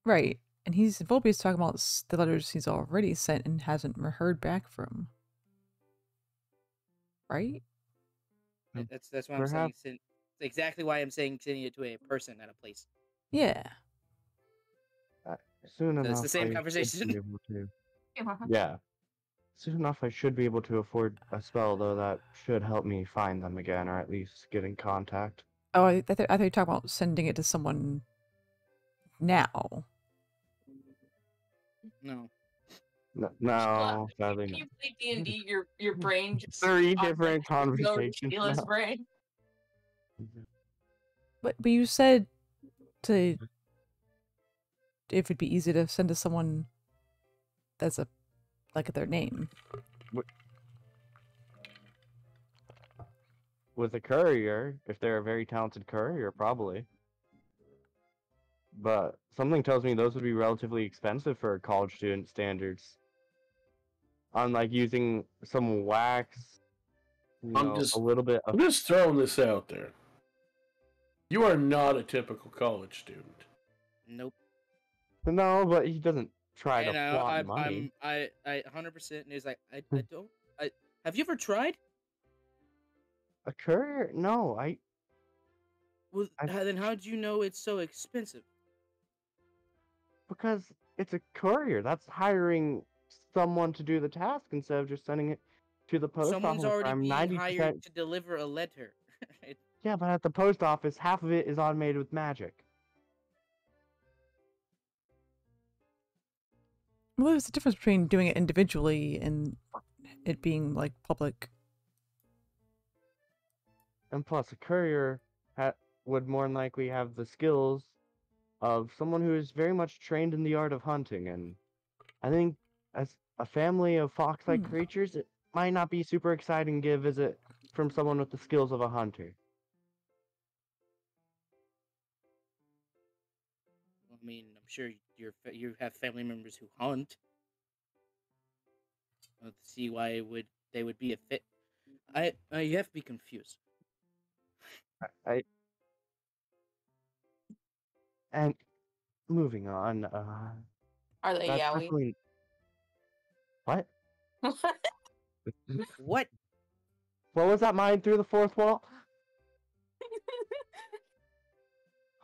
Right. And Vulpe's talking about the letters he's already sent and hasn't heard back from. Right? That's why I'm saying exactly why I'm saying sending it to a person, not a place. Yeah. Soon enough, it's the same I conversation. should be able to. Yeah. Soon enough, I should be able to afford a spell, though that should help me find them again, or at least get in contact. Oh, I thought you were talking about sending it to someone now. No. No, sadly When no. you play D&D, your brain just 3 different automatically goes to conversations Sheila's now. brain. But you said to if it'd be easy to send to someone that's a like their name. With a courier, if they're a very talented courier, probably. But something tells me those would be relatively expensive for college student standards. Unlike using some wax, a little bit of... I'm just throwing this out there. You are not a typical college student. Nope. No, but he doesn't try to And flaunt money. I 100%. And he's like, I don't. Have you ever tried? A courier? No, Well, then how do you know it's so expensive? because it's a courier. That's hiring someone to do the task instead of just sending it to the post Someone's office. already I'm being 90%... hired to deliver a letter. Yeah, but at the post office, half of it is automated with magic. Well, there's a difference between doing it individually and it being like public. And plus, a courier would more than likely have the skills of someone who is very much trained in the art of hunting. And I think as a family of fox-like creatures, it might not be super exciting to get a visit from someone with the skills of a hunter. I mean, I'm sure you have family members who hunt. Let's see why they would be a fit. You have to be confused. And moving on, Are they that's yaoi? definitely... What? What? What was that mine through the fourth wall?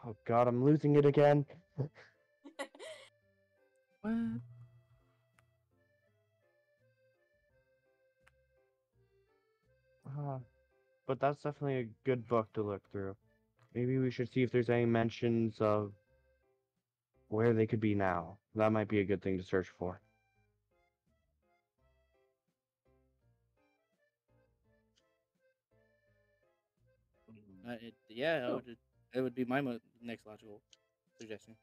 Oh god, I'm losing it again. What? But that's definitely a good book to look through. Maybe we should see if there's any mentions of where they could be now. That might be a good thing to search for. That would be my next logical suggestion.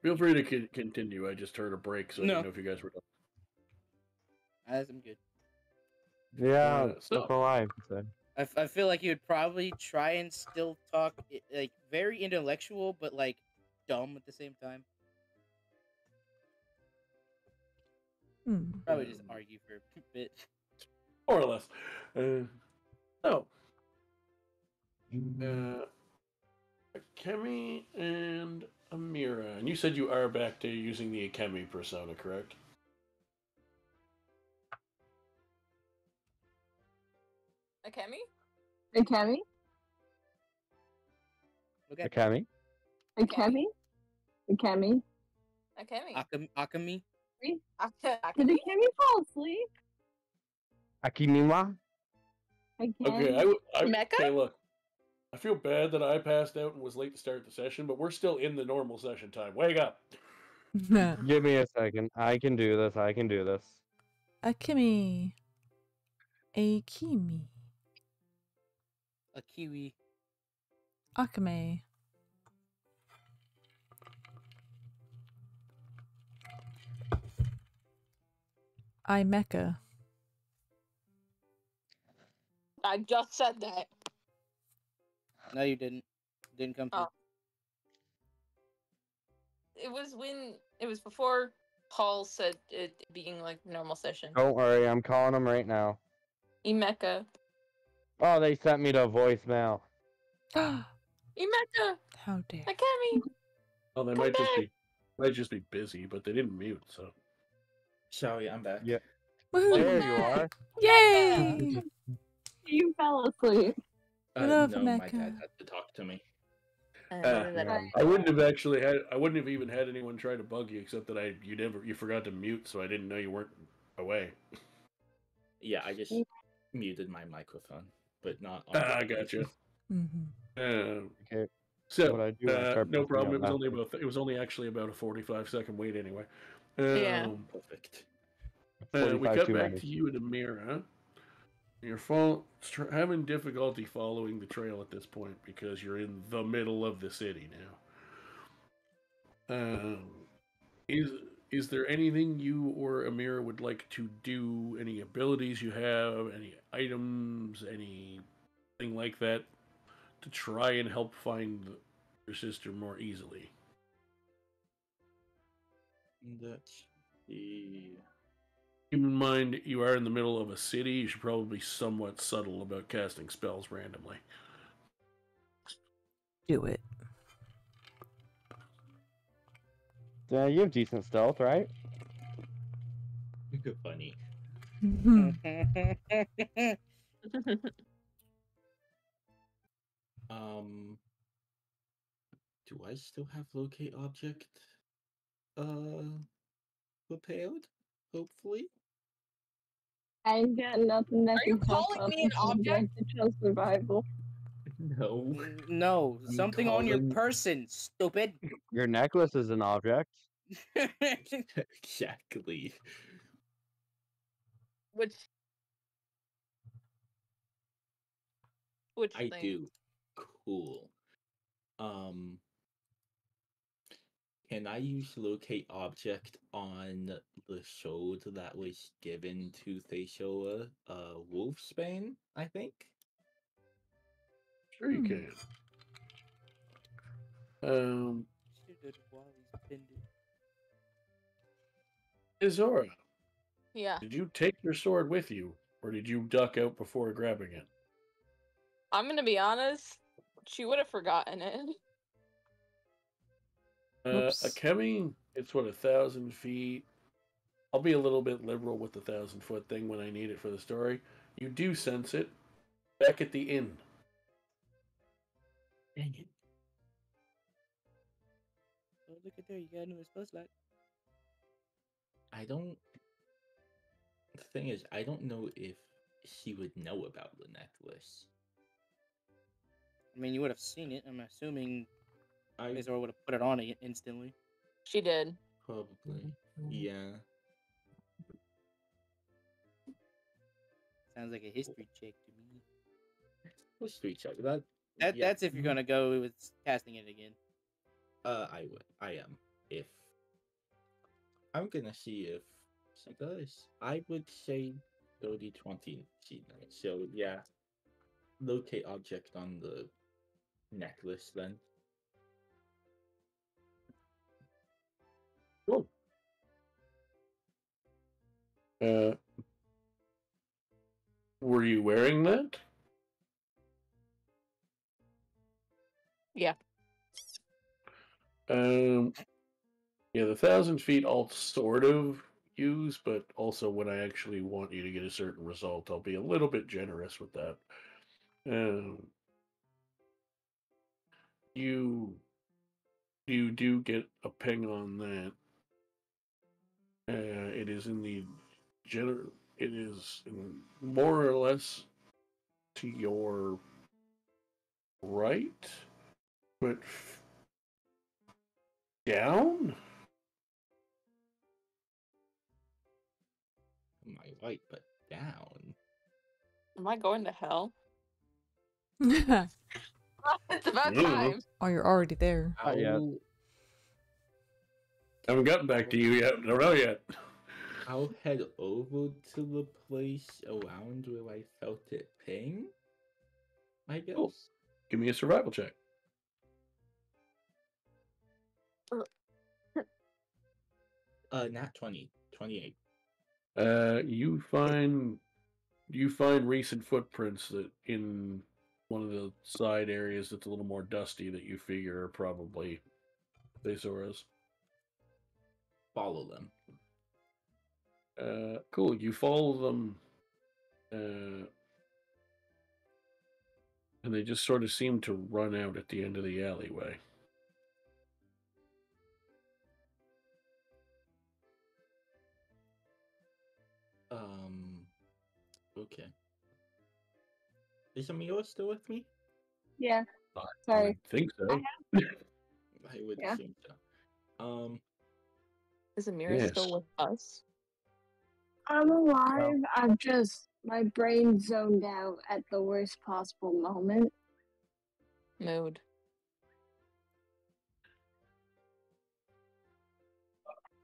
Feel free to continue. I just heard a break, so I didn't know if you guys were done. I'm good. Yeah, that's all I have to say. I feel like you would probably try and still talk like very intellectual, but like dumb at the same time. Probably just argue for a bit. More or less. Akemi and Amira. And you said you are back to using the Akemi persona, correct? Akemi? Akemi? Akemi? Akemi? Akemi? Akemi. Akemi? Did Akemi fall asleep? Akimiwa? Okay, Mecca? okay, look. I feel bad that I passed out and was late to start the session, but we're still in the normal session time. Wake up! Give me a second. I can do this. Akemi. Akemi. A kiwi. Akame. Mecha. I just said that. No, you didn't. Didn't come through. It was before Paul said it being like normal session. Don't worry, I'm calling them right now. Emeka. Oh, they sent me to voicemail. Emeka. How dare. Akemi. Oh, they might just be busy, but they didn't mute, so. Sorry, I'm back. Yeah. Woohoo! There you are. Yay! You fell asleep. Love no, Mecca. my dad had to talk to me. I wouldn't have even had anyone try to bug you, except that you forgot to mute, so I didn't know you weren't away. Yeah, I just muted my microphone, but not. I gotcha. Mm-hmm. Okay. So, What I do when I start no busting problem. out It was only actually about a 45-second wait anyway. Yeah. Perfect. We 45 cut too back many. to you and Amira. You're having difficulty following the trail at this point because you're in the middle of the city now. Is there anything you or Amira would like to do? Any abilities you have? Any items? Anything like that to try and help find your sister more easily? That's the. Keep in mind, you are in the middle of a city. You should probably be somewhat subtle about casting spells randomly. Do it. You have decent stealth, right? Funny. Do I still have locate object? Prepared? Hopefully. I ain't got nothing that Are you can pop calling up me an object? advantage on survival. No. No, I'm something on your calling- person, stupid. Your necklace is an object. Exactly. Which I thing? do. Cool. Can I use locate object on the sword that was given to Theizora, Wolfsbane, I think? Sure you can. Theizora, Yeah. did you take your sword with you, or did you duck out before grabbing it? I'm gonna be honest. She would have forgotten it. Whoops. Akemi, it's 1,000 feet. I'll be a little bit liberal with the 1,000-foot thing when I need it for the story. You do sense it back at the inn. Dang it. Oh, look at there, you got a new spell slot. I don't. The thing is, I don't know if she would know about the necklace. I mean, you would have seen it. I'm assuming I Theizora would have put it on it instantly. She did. probably. Yeah. Sounds like a history check to me. Let's do each other. Yeah. That's if you're gonna go with casting it again. I would. I am. If I'm gonna see if she does. I would say 30-20 she knows. So yeah. Locate object on the necklace then. Cool. Were you wearing that? Yeah. Yeah, the 1,000 feet I'll sort of use, but also when I actually want you to get a certain result, I'll be a little bit generous with that. You do get a ping on that. It is in the it is more or less to your right, but down. Am I right, but down? Am I going to hell? Oh, It's about Mm. time. you're already there. Not yet. Haven't gotten back to you yet. Don't know yet. I'll head over to the place around where I felt it ping. I guess. Cool. Give me a survival check. Not 20. 28. You find recent footprints that in one of the side areas that's a little more dusty that you figure are probably Theizora's. Follow them. Cool. You follow them, and they just sort of seem to run out at the end of the alleyway. Okay. Is Amira still with me? Yeah. Sorry. I think so. I would Yeah. assume so. Is Amira Yes. still with us? I'm alive. I'm just my brain zoned out at the worst possible moment. Mood.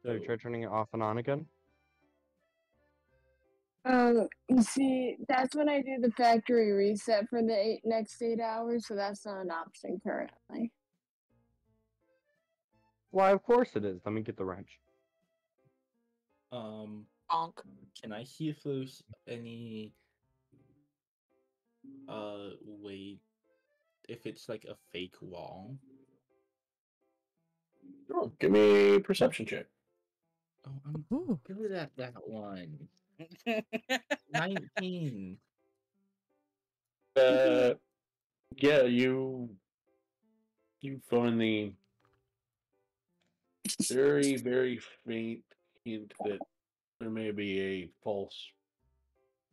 So try turning it off and on again. You see, that's when I do the factory reset for the next 8 hours, so that's not an option currently. Why, of course it is. Let me get the wrench. Bonk. Can I see if there's any way if it's like a fake wall? Sure. Give me a perception check. Oh, I'm Ooh. good at that one. 19. Yeah, you find the very, very faint hint that there may be a false,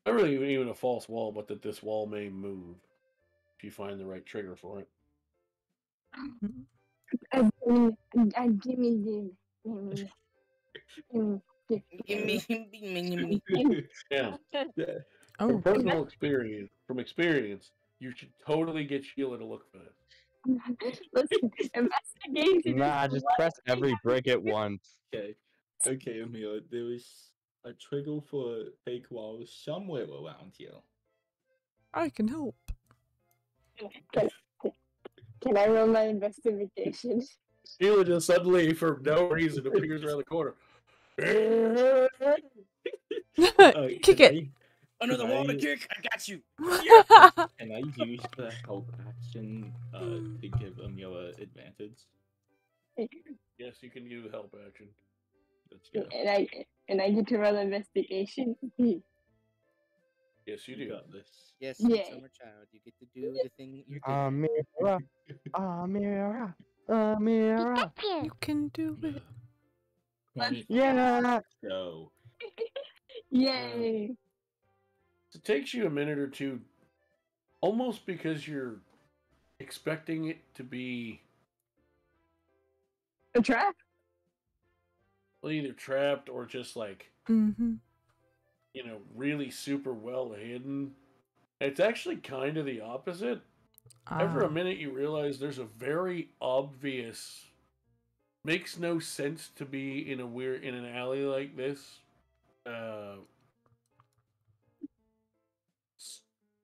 not really even a false wall, but that this wall may move if you find the right trigger for it. Yeah. Oh. From experience, you should totally get Sheila to look for this. Listen, investigation. Nah, just press every brick at once. Okay, Amira, there is a trigger for fake walls somewhere around here. I can help. Can I roll my investigation? Sheila just suddenly, for no reason, appears around the corner. Kick it. Another Water kick. I got you. Can I use the help action to give Amira advantage? Yes, you can use help action. Let's go. And I get to roll investigation. Yes, you You do. got this. Yes, Yeah. summer child. You get to do the thing you're good at. Amira, Amira. You can do it. 25. Yeah. So, Yay! It takes you a minute or two, almost because you're expecting it to be A trap? either trapped or just like, Mm-hmm. really super well hidden. It's actually kind of the opposite. After a minute, you realize there's a very obvious, makes no sense to be in an alley like this.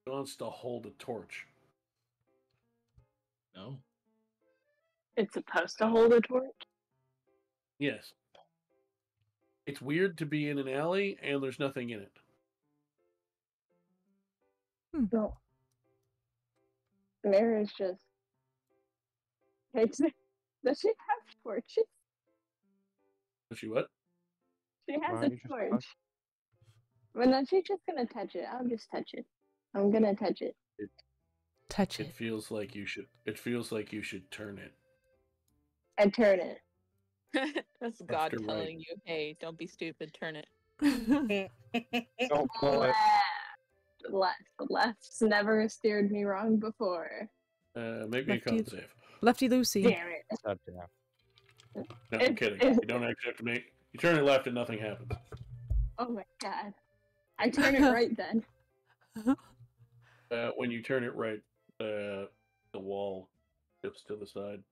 Wants to hold a torch. no. It's supposed to hold a torch? Yes. It's weird to be in an alley and there's nothing in it. No. Mara's just takes it. Does she have torches? Does she what? She has Why a don't you just torch. touch- Well, no, she's just gonna touch it. I'll just touch it. I'm gonna touch it. Touch It it. feels like you should. It feels like you should turn it. I turn it. That's God After right. telling you, hey, don't be stupid, turn it. Don't pull it. Left's never steered me wrong before. Make me a con save. Lefty Lucy. Damn it. Touchdown. No, I'm kidding. You don't actually have to make. You turn it left and nothing happens. Oh my god. I turn it right then. When you turn it right, the wall shifts to the side.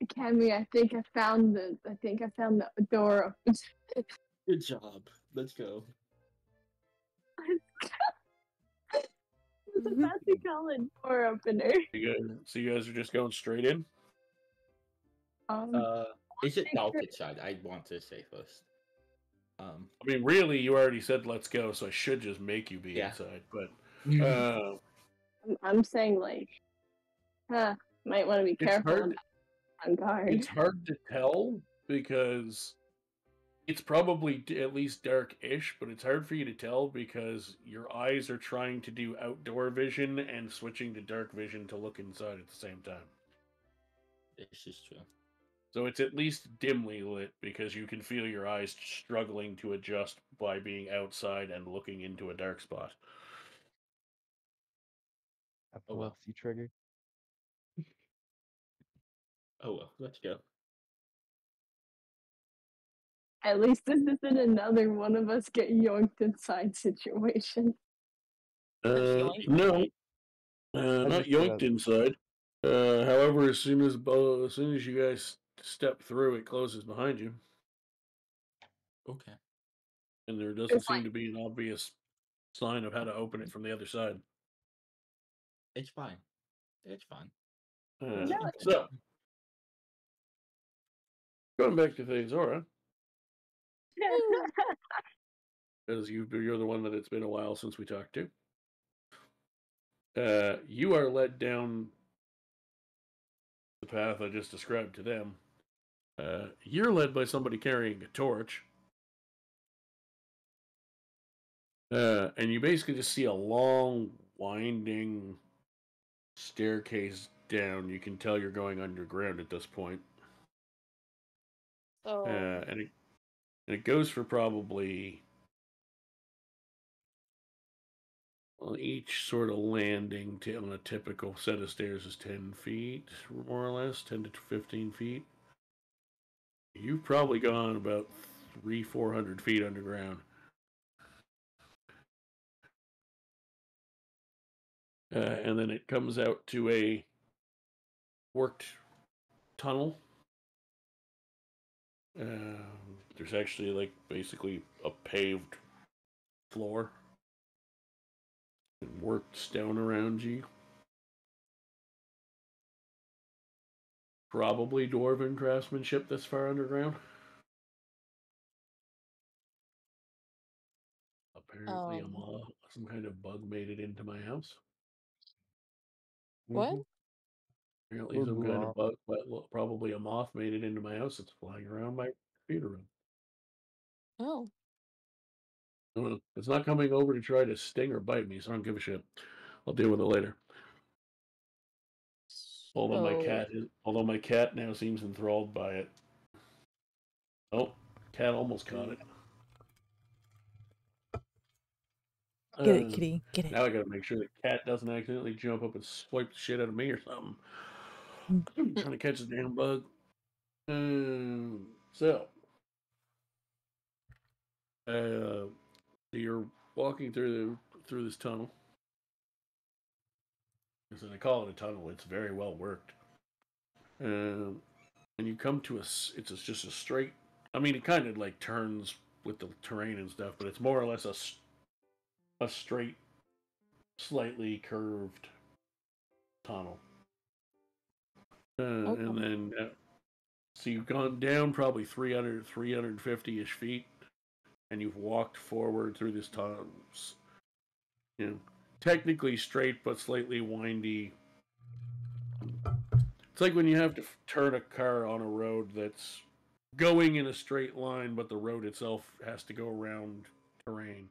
Akemi, I think I found the door. Good job. Let's go. I was about to call it door opener. So you guys are just going straight in? Is it dark inside? I want to say first. I mean, really, you already said let's go, so I should just make you be inside. But I'm saying like, might want to be careful on guard. It's hard to tell because it's probably at least dark-ish, but it's hard for you to tell because your eyes are trying to do outdoor vision and switching to dark vision to look inside at the same time. This is true. So it's at least dimly lit because you can feel your eyes struggling to adjust by being outside and looking into a dark spot. Epilepsy trigger. Oh well, let's go. At least this isn't another one of us get yoinked inside situation. yoink. No, I not just did yoinked inside. However, as soon as you guys step through, it closes behind you, Okay. and there doesn't It's seem like- to be an obvious sign of how to open it from the other side. It's fine. It's fine. No. So, going back to Theizora, because you're the one that it's been a while since we talked to. You are led down the path I just described to them. You're led by somebody carrying a torch. And you basically just see a long, winding staircase down. You can tell you're going underground at this point. So And it goes for probably... Well, each sort of landing on a typical set of stairs is 10 feet, more or less, 10 to 15 feet. You've probably gone about 400 feet underground. And then it comes out to a worked tunnel. There's actually like basically a paved floor and worked stone around you. Probably dwarven craftsmanship this far underground. Apparently, some kind of bug made it into my house. what? Apparently, some kind of bug, probably a moth, made it into my house. It's flying around my computer room. Oh, It's not coming over to try to sting or bite me, so I don't give a shit. I'll deal with it later. Although my cat now seems enthralled by it. Oh, cat almost caught it. Get it, kitty. Get it. Now I gotta make sure the cat doesn't accidentally jump up and swipe the shit out of me or something. I'm trying to catch this damn bug. So you're walking through this tunnel. So they call it a tunnel. It's very well worked. And you come to it's just a straight. I mean, it kind of like turns with the terrain and stuff, but it's more or less a straight, slightly curved tunnel. Okay. And then, so you've gone down probably 350-ish feet, and you've walked forward through this tunnel. You know, technically straight, but slightly windy. It's like when you have to turn a car on a road that's going in a straight line, but the road itself has to go around terrain.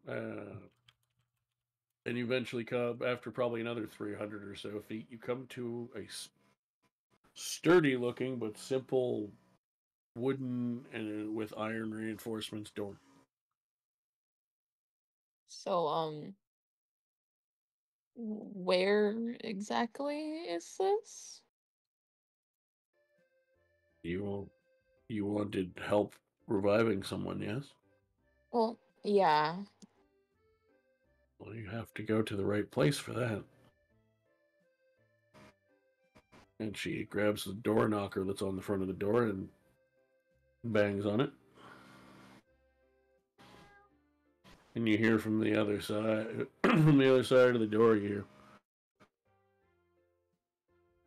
And you eventually come, after probably another 300 or so feet, you come to a sturdy looking but simple wooden and with iron reinforcements door. So, where exactly is this? You wanted help reviving someone, yes? Well, yeah. Well, you have to go to the right place for that. And she grabs the door knocker that's on the front of the door and bangs on it. And you hear from the other side, from the other side of the door, you hear,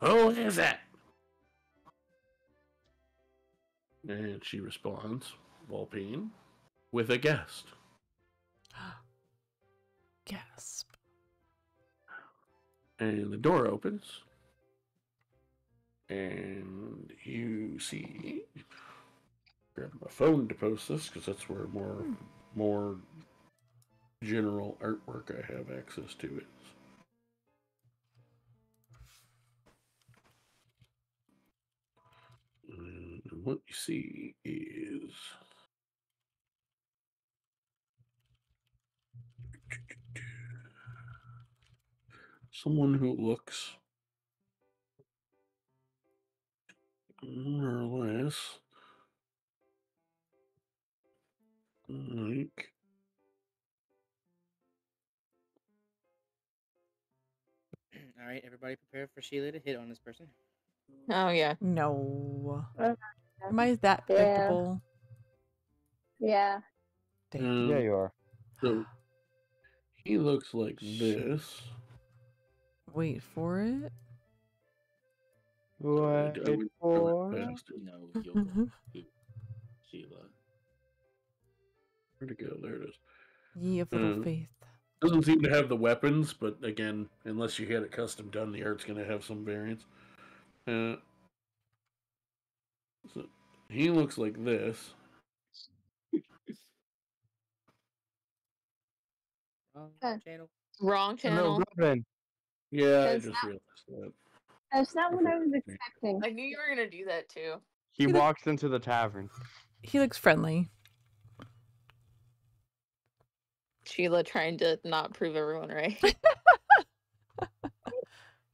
"Who is it?" And she responds, Vulpin, with a guest. Gasp. And the door opens. And you see, grab my phone to post this because that's where more general artwork I have access to it. And what you see is someone who looks more or less like All right, everybody prepare for Sheila to hit on this person. Oh yeah. No. Uh, Am I that Yeah. predictable? Yeah. Damn. Yeah, you are. So he looks like this. Wait for it. Wait I would for go it. past it. No, you'll go to Sheila. Where'd it go? There it is. Ye of little faith. Doesn't seem to have the weapons, but again, unless you had it custom done, the art's going to have some variance. So he looks like this. Channel. Wrong Hello, channel. Goblin. Yeah, I That's just realized that. That's not what I was expecting. I knew you were gonna do that too. He He walks into the tavern. He looks friendly. Sheila trying to not prove everyone right.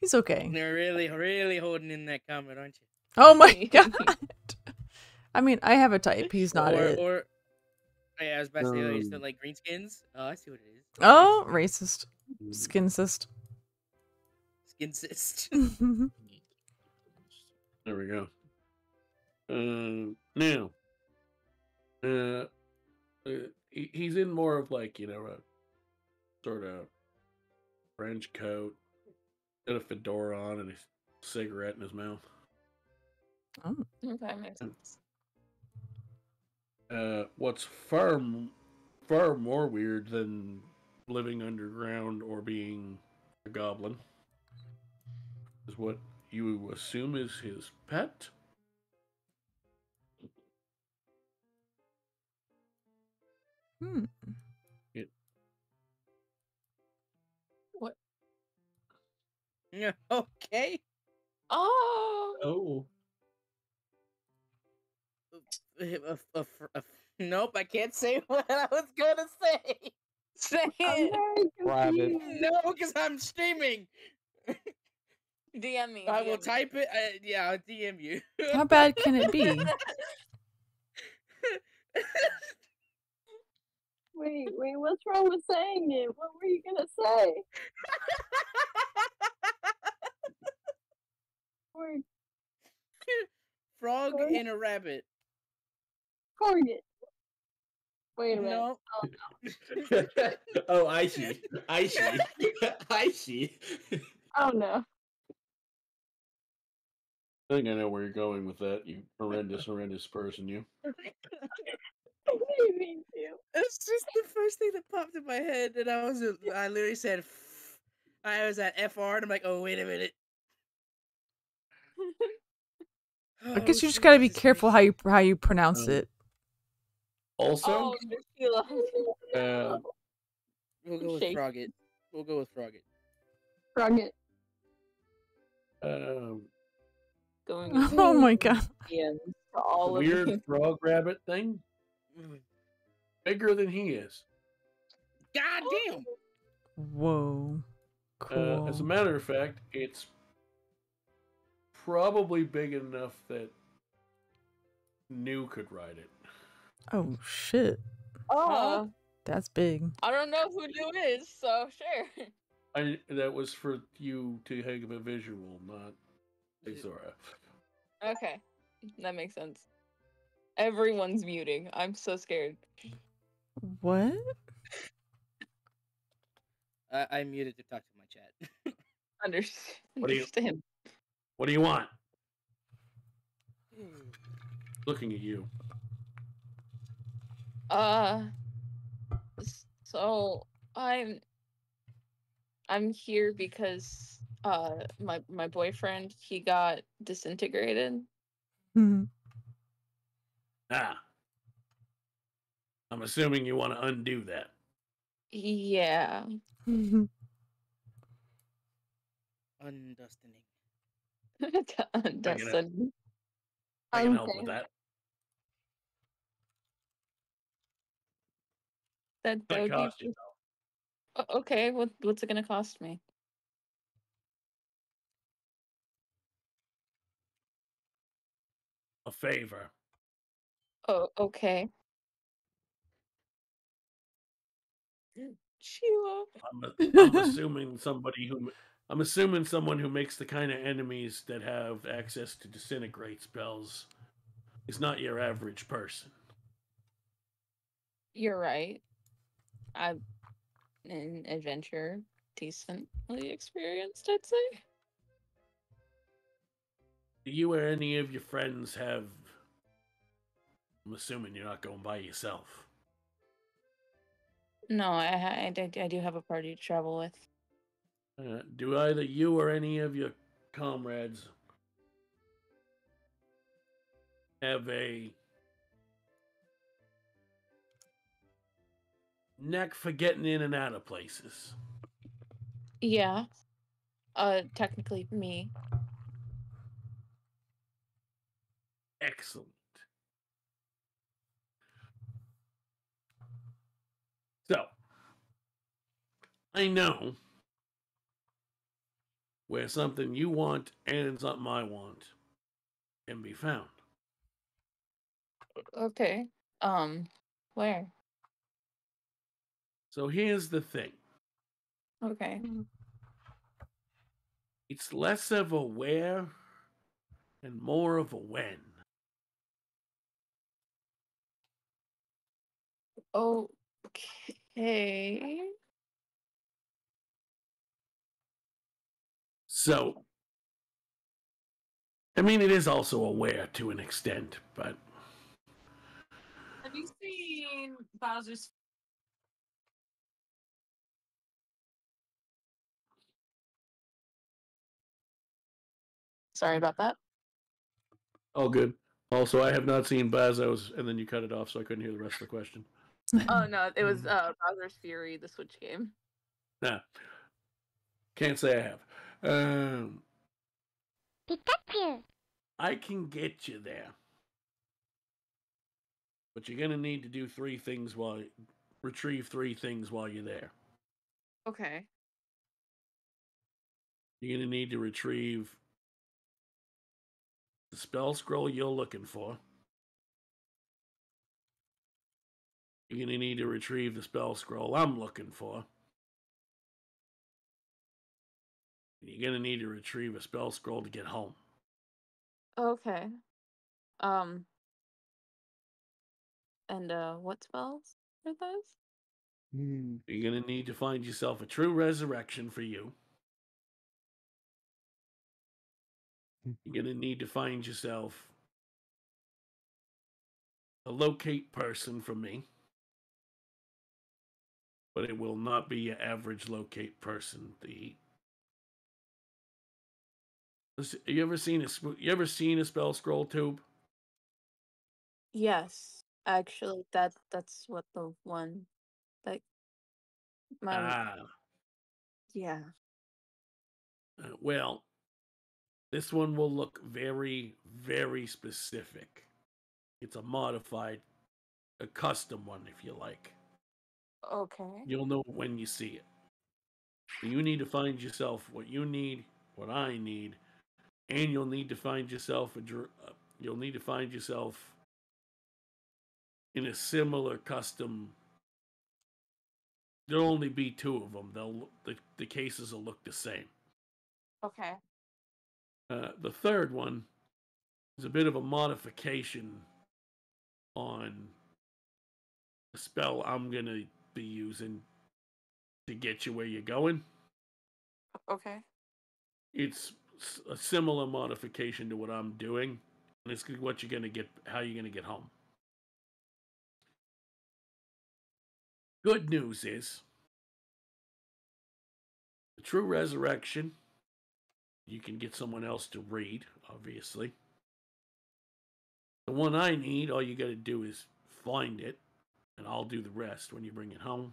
He's okay. You're really holding in that comment, aren't you? Oh my god. I mean, I have a type. He's not it. Or I was about to say, oh, you still like greenskins? Oh, I see what it is. Oh, racist. Skincist. Skinsist. There we go. Now, he's in more of like, you know, a sort of French coat, got a fedora on, and a cigarette in his mouth. Oh. Okay, makes sense. What's far more weird than living underground or being a goblin is what you assume is his pet. What? Yeah. Okay. Oh. Nope, I can't say what I was gonna say. Say I'm it. very Rabbit. confused. No, because I'm streaming. DM me. I will DM me. type it. Yeah, I'll DM you. How bad can it be? Wait, what's wrong with saying it? What were you gonna say? Or Frog and a rabbit. target. Wait a minute. No. Oh, I see. I see. I see. Oh no. I think I know where you're going with that, you horrendous person, you. I didn't mean to. It's just the first thing that popped in my head, and I literally said, I was at FR, and I'm like, oh, wait a minute. I guess you just gotta be careful how you pronounce it. Also, Oh, Sheila. We'll go with Shake. Frogget. We'll go with Frogget. Frogget. Going Oh my god. DMs to all the of weird you. frog rabbit thing, bigger than he is. God damn! Whoa. Cool. As a matter of fact, it's probably big enough that New could ride it. Oh shit. Oh, That's big. I don't know who New is, so sure. That was for you to have a visual, not Theizora. Okay, that makes sense. Everyone's muting. I'm so scared. What? I muted to talk to my chat. What do you- Understand. What do you want? Looking at you. So I'm here because my boyfriend, he got disintegrated. Ah. I'm assuming you want to undo that. Yeah. Undusting. Dustin. I can help Okay. with that. That What would cost be you? okay. What's it gonna cost me? a favor. Oh, okay. Sheila. I'm assuming I'm assuming someone who makes the kind of enemies that have access to disintegrate spells is not your average person. You're right. I'm an adventurer, decently experienced, I'd say. Do you or any of your friends have... I'm assuming you're not going by yourself. No, I do have a party to travel with. Do either you or any of your comrades have a knack for getting in and out of places? Yeah. Technically me. Excellent. So, I know where something you want and something I want can be found. Okay. Where? So here's the thing. Okay. It's less of a where and more of a when. Okay. So, I mean, it is also a where to an extent, but... Have you seen Bowser's... Sorry about that. Oh, good. Also, I have not seen Bazos, and then you cut it off, so I couldn't hear the rest of the question. Oh no, it was Bowser's Fury, the Switch game. Nah. Can't say I have. Pikachu! I can get you there. But you're gonna need to do retrieve 3 things while you're there. Okay. You're gonna need to retrieve the spell scroll you're looking for. You're gonna need to retrieve the spell scroll I'm looking for. And you're gonna need to retrieve a spell scroll to get home. Okay. And what spells are those? You're gonna need to find yourself a true resurrection for you. You're gonna need to find yourself a locate person for me. But it will not be your average locate person. You ever seen a spell scroll tube? Yes. Actually, that's what the one like yeah. Well, this one will look very, very specific. It's a custom one, if you like. Okay. You'll know when you see it. You need to find yourself what you need, what I need, and you'll need to find yourself in a similar custom. There'll only be 2 of them. The cases will look the same. Okay. The third one is a bit of a modification on a spell I'm gonna be using to get you where you're going. Okay. It's a similar modification to what I'm doing, and it's what you're gonna get, how you're gonna get home. Good news is, the true resurrection, you can get someone else to read, obviously. The one I need, all you gotta do is find it, and I'll do the rest when you bring it home.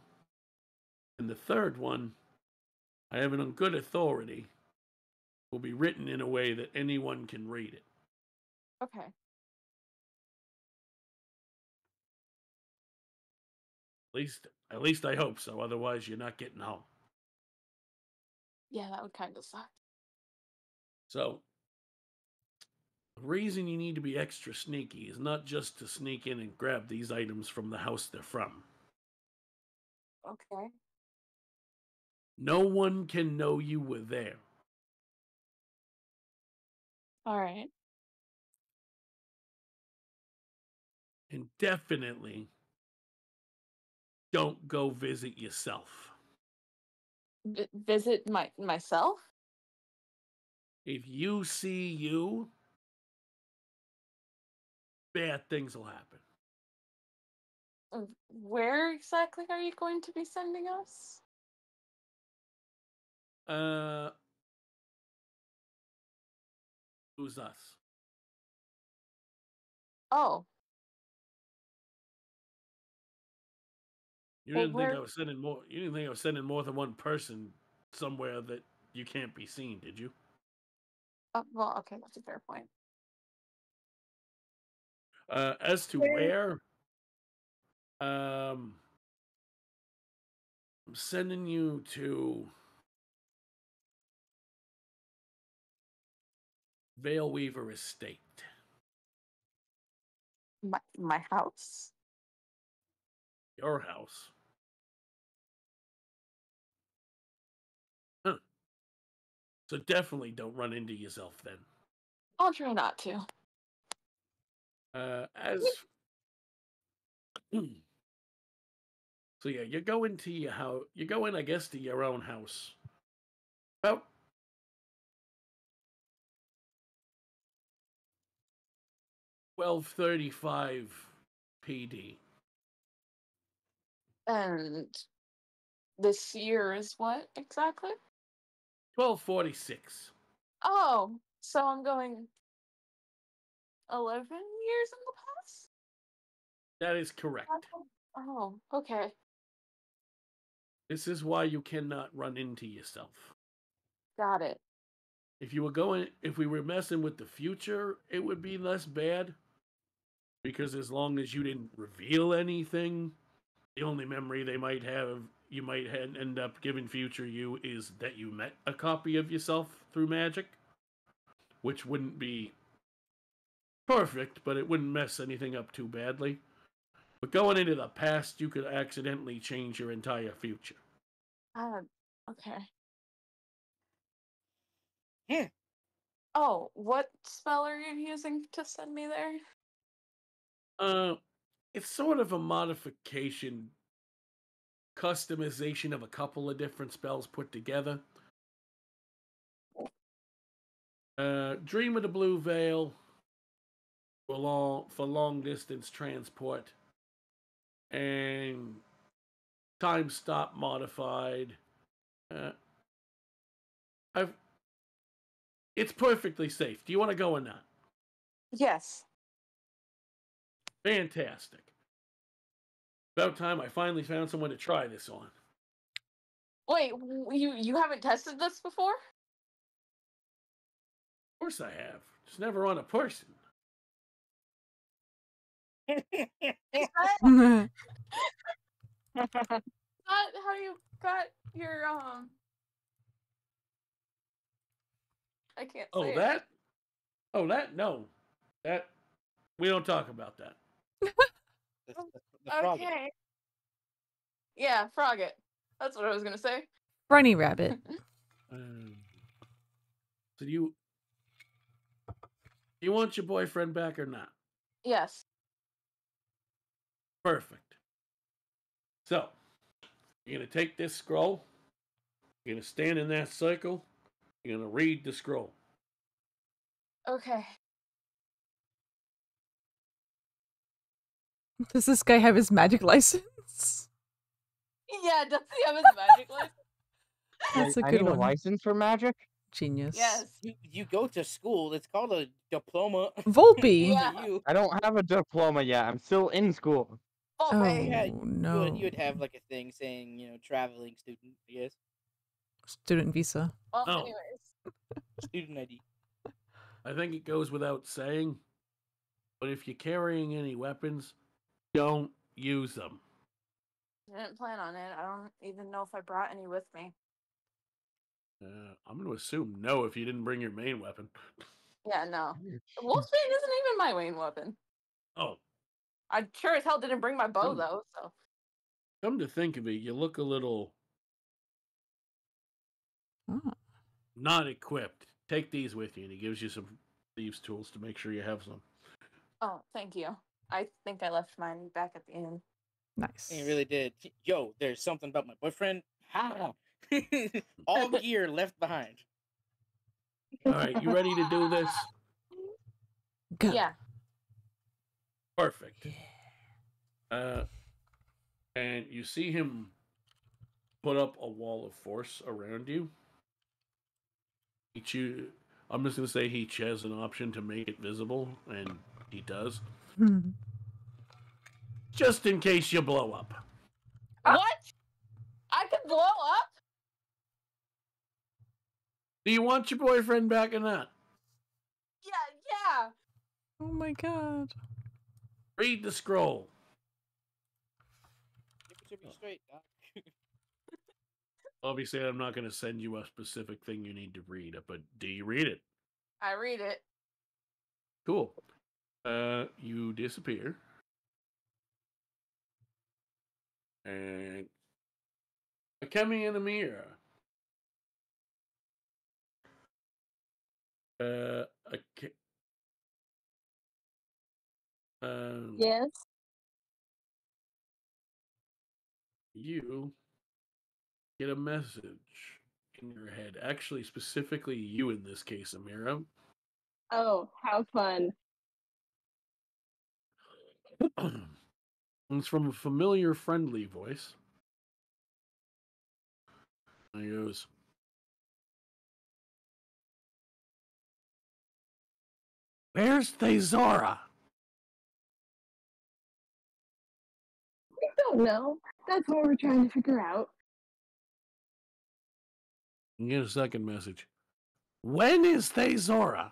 And the third one, I have it on good authority, will be written in a way that anyone can read it. Okay. At least I hope so. Otherwise, you're not getting home. Yeah, that would kind of suck. So, The reason you need to be extra sneaky is not just to sneak in and grab these items from the house they're from. Okay. No one can know you were there. All right. And definitely don't go visit yourself. Visit myself? If you see you, bad things will happen. Where exactly are you going to be sending us? Who's us? Oh, You Well, didn't think where- I was sending more. You didn't think I was sending more than one person somewhere that you can't be seen, did you? well, okay, that's a fair point. As to where, I'm sending you to Veilweaver Estate. My house? Your house. Huh. So definitely don't run into yourself then. I'll try not to. As so yeah, you're going to your house. You're going, I guess, to your own house. About 12:35 PD. And this year is what exactly? 12:46. Oh, so I'm going 11 years in the past? That is correct. Oh, okay. This is why you cannot run into yourself. Got it. If we were messing with the future, it would be less bad. Because as long as you didn't reveal anything, the only memory you might end up giving future you is that you met a copy of yourself through magic. Which wouldn't be perfect, but it wouldn't mess anything up too badly. But going into the past, you could accidentally change your entire future. Okay. Yeah. Oh, what spell are you using to send me there? It's sort of a modification, customization of a couple of different spells put together. Dream of the Blue Veil for long distance transport, and time stop modified. It's perfectly safe. Do you want to go or not? Yes. Fantastic. About time I finally found someone to try this on. Wait, you haven't tested this before? Of course I have. Just never on a person. Is that how you got your I can't say it. That? Oh, that? No. That, we don't talk about that. The frog. Okay. Yeah, frog it. That's what I was gonna say. Bunny rabbit. So do you want your boyfriend back or not? Yes. Perfect. So, you're going to take this scroll. You're going to stand in that circle. You're going to read the scroll. Okay. Does this guy have his magic license? Yeah, does he have his magic license? That's a I good need a one. license for magic? Genius. Yes. You go to school. It's called a diploma. Volpe. Yeah. I don't have a diploma yet. I'm still in school. Oh, Oh, wait. Yeah, no. you would have like a thing saying, traveling student, I guess. Student visa. Well, Oh. anyways. Student ID. I think it goes without saying, but if you're carrying any weapons, don't use them. I didn't plan on it. I don't even know if I brought any with me. I'm going to assume no if you didn't bring your main weapon. Yeah, no. Wolfsbane isn't even my main weapon. Oh, I sure as hell didn't bring my bow, though, so. come to think of it, you look a little Oh. not equipped. Take these with you, and he gives you some thieves' tools to make sure you have some. Oh, thank you. I think I left mine back at the inn. Nice. He really did. Yo, there's something about my boyfriend. Ha! All gear left behind. All right, you ready to do this? Go. Yeah. Perfect. And you see him put up a wall of force around you. I'm just going to say he has an option to make it visible, and he does. Just in case you blow up. What? I could blow up? Do you want your boyfriend back or not? Yeah. Oh my god. Read the scroll. Give it to me straight, Doc. Obviously, I'm not going to send you a specific thing you need to read, but do you read it? I read it. Cool. You disappear. And Akemi and Amira. Yes. You get a message in your head. Actually, specifically you in this case, Amira. Oh, how fun. It's from a familiar, friendly voice. And he goes, "Where's Theizora?" We don't know. That's what we're trying to figure out. You get a second message. When is Theizora?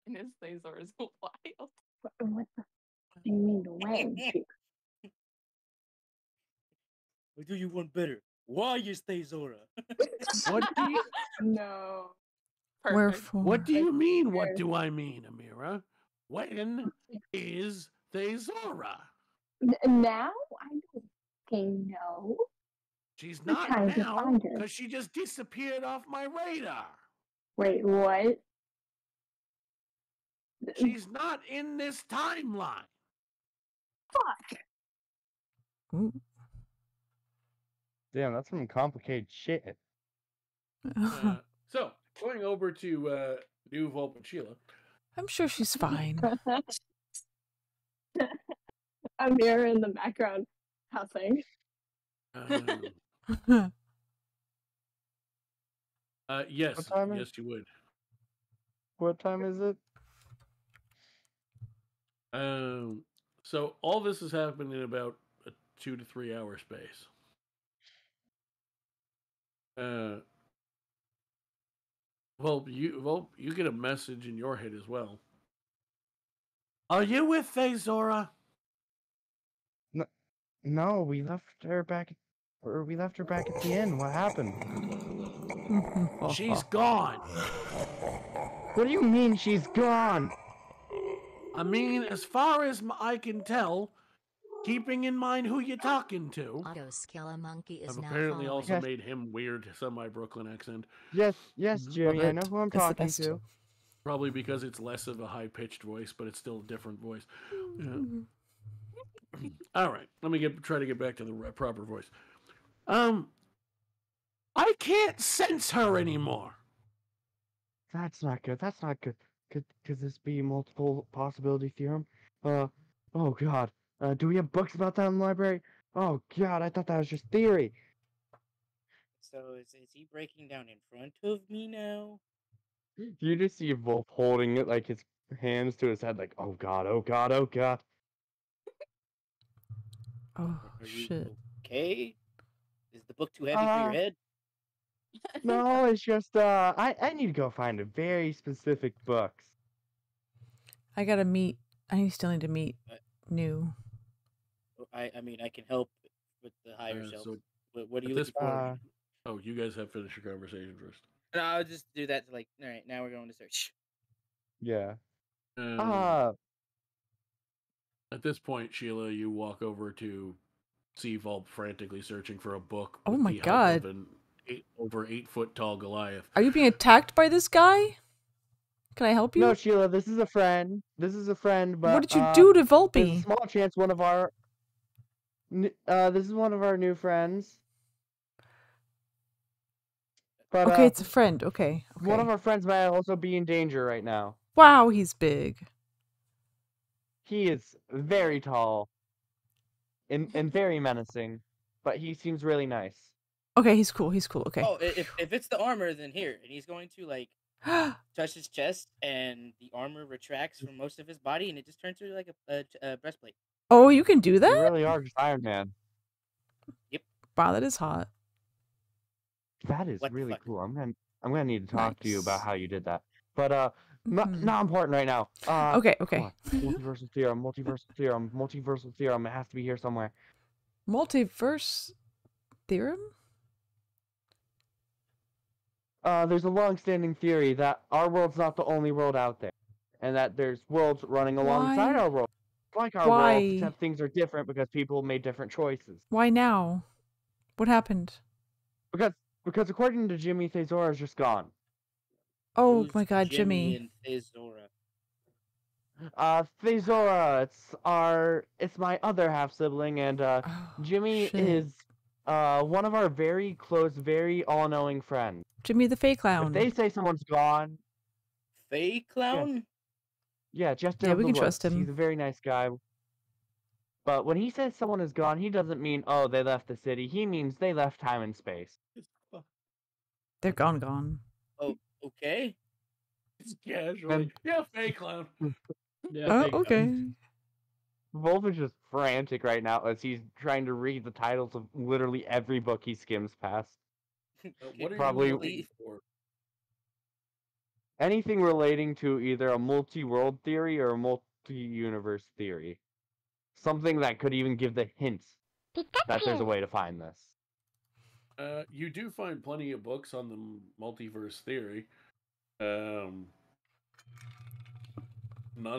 And his Theizora is wild. What the do you mean when? What do you want better? Why is Theizora? What do you No. Perfect. Wherefore? What do you mean? What do I mean, Amira? When is Theizora? Now? I don't fucking know. She's We're not trying to now find her. because she just disappeared off my radar. Wait, what? She's not in this timeline. Fuck. Ooh. Damn, that's some complicated shit. So, going over to new Vulpe and Sheila. I'm sure she's fine. Amira in the background huffing. Yes, What time yes, you would. What time is it? So all this has happened in about a 2 to 3 hour space. Vulpe, you get a message in your head as well. Are you with Theizora? No, we left her back at the inn. What happened? She's gone. What do you mean she's gone? I mean, as far as I can tell, keeping in mind who you're talking to. I've apparently also made him weird semi-Brooklyn accent. Yes, Jerry, I know who I'm That's the talking best. to. Probably because it's less of a high-pitched voice, but it's still a different voice. Yeah. All right, let me try to get back to the proper voice. I can't sense her anymore. That's not good. Could this be multiple possibility theorem? Oh god. Do we have books about that in the library? Oh god, I thought that was just theory. So is he breaking down in front of me now? You just see Wolf holding it like his hands to his head, like, oh god, oh god, oh god. Oh, Are shit. you okay? Is the book too heavy for your head? No, it's just I need to go find a very specific books. I still need to meet new. I mean, I can help with the higher self. So what do you at this looking point, for? you guys have finished your conversation first. No, I'll just do that to all right, now we're going to search. Yeah. At this point, Sheila, you walk over to see Vulp frantically searching for a book Oh with my the help god. of an over 8 foot tall Goliath. Are you being attacked by this guy? Can I help you? No, Sheila, this is a friend. This is a friend, but What did you do to there's a Vulpe? small chance one of our this is one of our new friends. But Okay, it's a friend. Okay, okay. one of our friends might also be in danger right now. Wow, he's big. He is very tall and very menacing, but he seems really nice. Okay, he's cool. He's cool. Okay. Oh, if it's the armor, then here, and he's going to like touch his chest, and the armor retracts from most of his body, and it just turns into like a breastplate. Oh, you can do that? You really are just Iron Man. Yep. Wow, that is hot. That is What the really fuck? cool. I'm gonna need to talk to you about Nice. how you did that. But Mhm. not important right now. Okay, come okay. on. Multiversal theorem, multiversal theorem, multiversal theorem. It has to be here somewhere. Multiverse theorem? There's a long-standing theory that our world's not the only world out there, and that there's worlds running alongside Why? our world, like our Why? world, except things are different because people made different choices. Why now? What happened? Because according to Jimmy, Theizora is just gone. Oh Who's my god, Jimmy Jimmy. and Theizora? Theizora, it's my other half sibling, and Oh, Jimmy shit. is one of our very close, very all-knowing friends. Jimmy the Fey If Clown. they say someone's gone, Fey clown? yeah, just Yeah, of we the can trust woods. him. He's a very nice guy. But when he says someone is gone, he doesn't mean, oh, they left the city. He means they left time and space. They're gone. Oh, okay. It's casually. Yeah, fake clown. Yeah, Oh, big okay. Wolf is just frantic right now as he's trying to read the titles of literally every book he skims past. What are Probably- you looking for? Anything relating to either a multi-world theory or a multi-universe theory. Something that could even give the hint that there's a way to find this. You do find plenty of books on the multiverse theory. None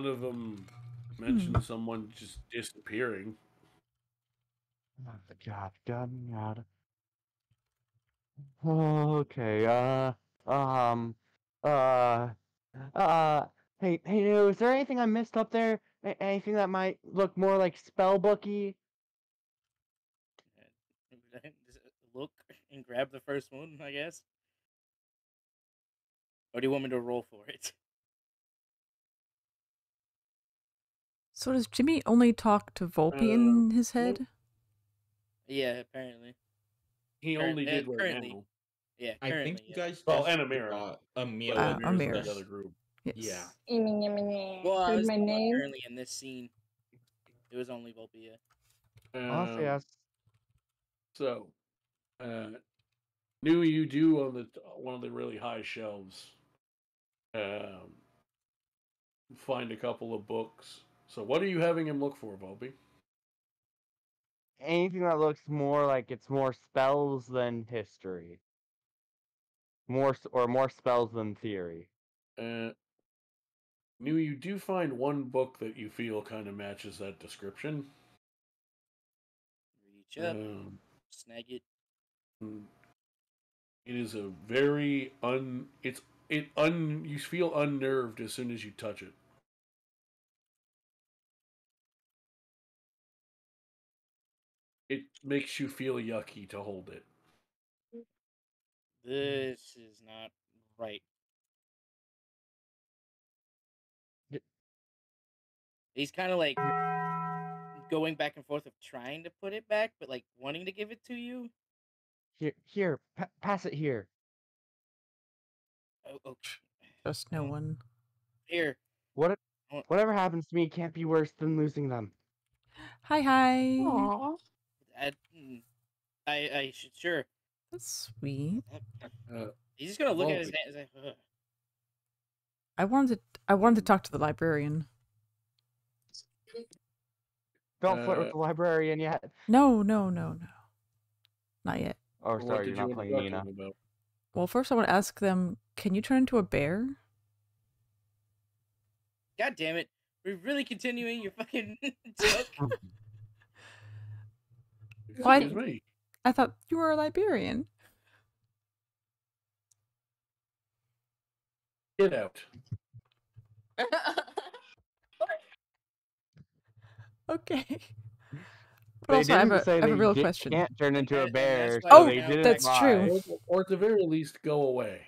of them mention someone just disappearing. Oh, God. Okay, hey, is there anything I missed up there? Anything that might look more like spellbooky? Just look and grab the first one, I guess. Or do you want me to roll for it? So does Jimmy only talk to Vulpe in his head? Yeah, apparently. He only did right now. Yeah, I currently. think you guys Well, just and Amira. forgot But Amira. Amira's Amira. the other group. Yes. Yeah. Well, I Heard was my talking about name. currently in this scene. It was only Vulpia. Honestly, yes. So, knew you do on one of the really high shelves. Find a couple of books. So, what are you having him look for, Vulpe? Anything that looks more like it's more spells than history. More spells than theory. Knew you do find one book that you feel kind of matches that description. Reach up, snag it. It is a very you feel unnerved as soon as you touch it. It makes you feel yucky to hold it. This is not right. He's kind of like going back and forth of trying to put it back, but like wanting to give it to you. Here, pass it here. Oh. Just no one. Here. Whatever happens to me can't be worse than losing them. Hi. Aww. I should sure. That's sweet. He's just gonna look at his hands. Like, ugh. I wanted to talk to the librarian. Don't flirt with the librarian yet. No. Not yet. Oh, What sorry, did you're you not want to playing talk to Meana. him about? Well, first I want to ask them, can you turn into a bear? God damn it. We're really continuing your fucking joke? Why- Excuse me. I thought you were a Liberian. Get out. Okay. But They also, I didn't have say a they real question. can't turn into a And that's bear, why so Oh, they now didn't that's lie. true. Or at the very least, go away.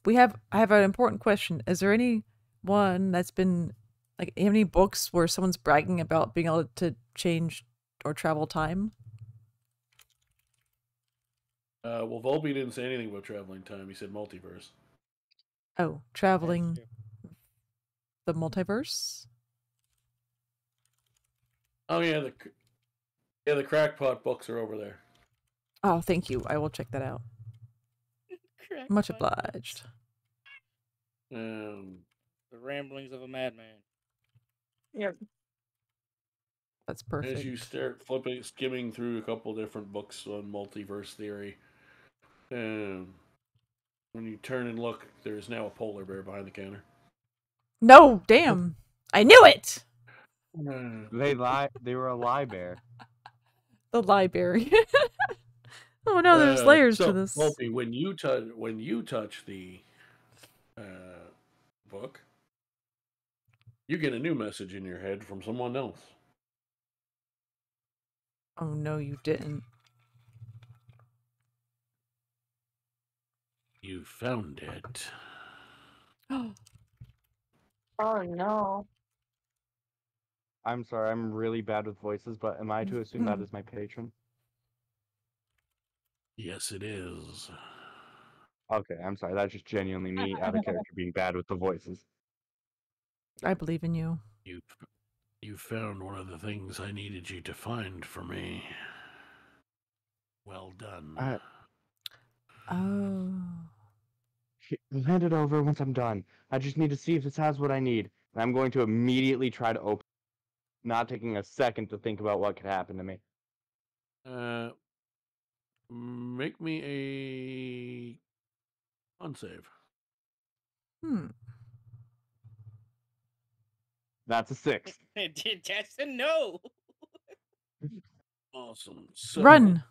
I have an important question. Is there any one that's been like any books where someone's bragging about being able to change or travel time? Well, Vulpe didn't say anything about traveling time. He said multiverse. Oh, traveling the multiverse? Oh yeah, the crackpot books are over there. Oh, thank you. I will check that out. Much obliged. The ramblings of a madman. Yep. That's perfect. As you start skimming through a couple different books on multiverse theory, when you turn and look, there is now a polar bear behind the counter. No, damn. I knew it. They were a lie bear. The library. Oh no, there's layers to this. Vulpe, when you touch the book, you get a new message in your head from someone else. Oh no, you didn't. You found it. Oh no. I'm sorry, I'm really bad with voices, but am I to assume that is my patron? Yes, it is. Okay, I'm sorry. That's just genuinely me out of character being bad with the voices. I believe in you. You found one of the things I needed you to find for me. Well done. Oh. I'll hand it over once I'm done. I just need to see if this has what I need. And I'm going to immediately try to open, not taking a second to think about what could happen to me. Make me a con save. That's a 6. That's a no. Awesome. So, Run.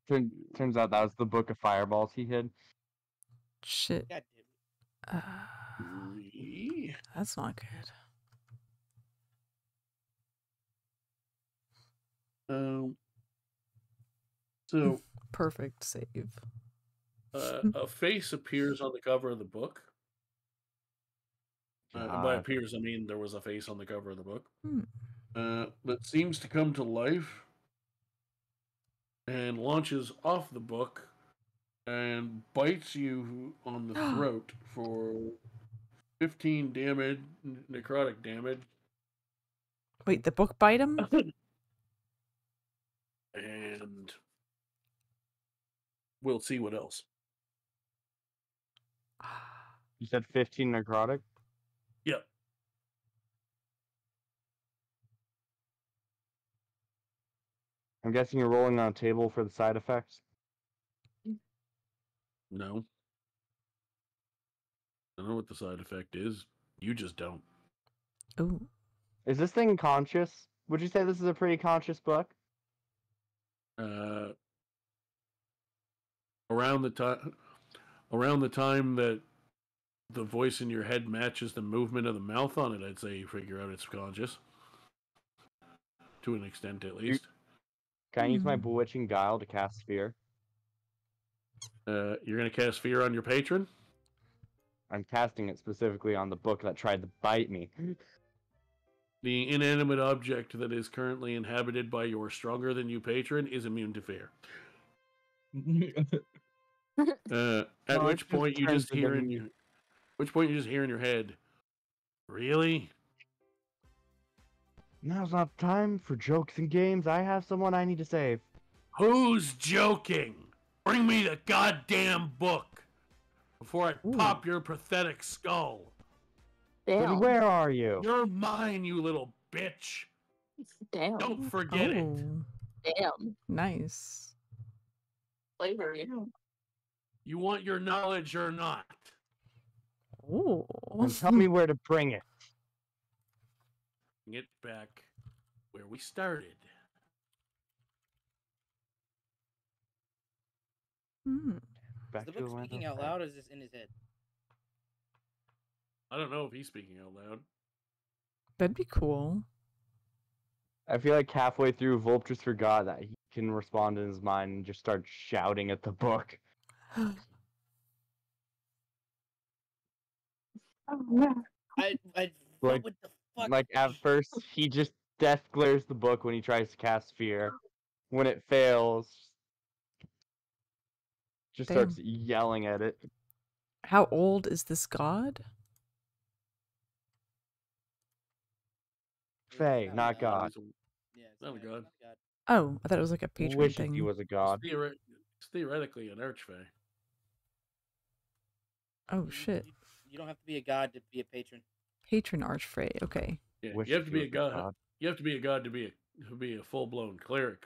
Turns out that was the book of fireballs he hid. Shit. God damn it. 3. That's not good. So Perfect save. a face appears on the cover of the book. By appears, I mean there was a face on the cover of the book. That seems to come to life and launches off the book and bites you on the throat for 15 damage, necrotic damage. Wait, the book bite him? And we'll see what else. You said 15 necrotic? Yep. I'm guessing you're rolling on a table for the side effects? No. I don't know what the side effect is. You just don't. Ooh. Is this thing conscious? Would you say this is a pretty conscious book? Around the time that the voice in your head matches the movement of the mouth on it, I'd say you figure out it's conscious. To an extent, at least. Can I use my bewitching guile to cast fear? You're going to cast fear on your patron? I'm casting it specifically on the book that tried to bite me. The inanimate object that is currently inhabited by your stronger than you patron is immune to fear. At which point you just hear in your head, really? Now's not time for jokes and games. I have someone I need to save. Who's joking? Bring me the goddamn book before I pop your pathetic skull. Damn. But where are you? You're mine, you little bitch. Damn. Don't forget it. Oh, Damn. nice. Slavery. You want your knowledge or not? Ooh. And tell me where to bring it. Get back where we started. Hmm. Back Is the to book the land speaking of out Fire. loud, or is this in his head? I don't know if he's speaking out loud. That'd be cool. I feel like halfway through, Vulp just forgot that he can respond in his mind and just start shouting at the book. Oh no. What Like- would the fuck? Like, at first, he just death glares the book when he tries to cast Fear. When it fails, just Damn. starts yelling at it. How old is this god? Fae, not God. He's Yeah, it's Not a god. Oh, I thought it was like a patron Wishes thing. he was a god. It's theoretically an archfey. Oh shit. You don't have to be a god to be a patron. Patron archfey. Okay. Yeah, Wishes you have to he be a was god. You have to be a god to be a full blown cleric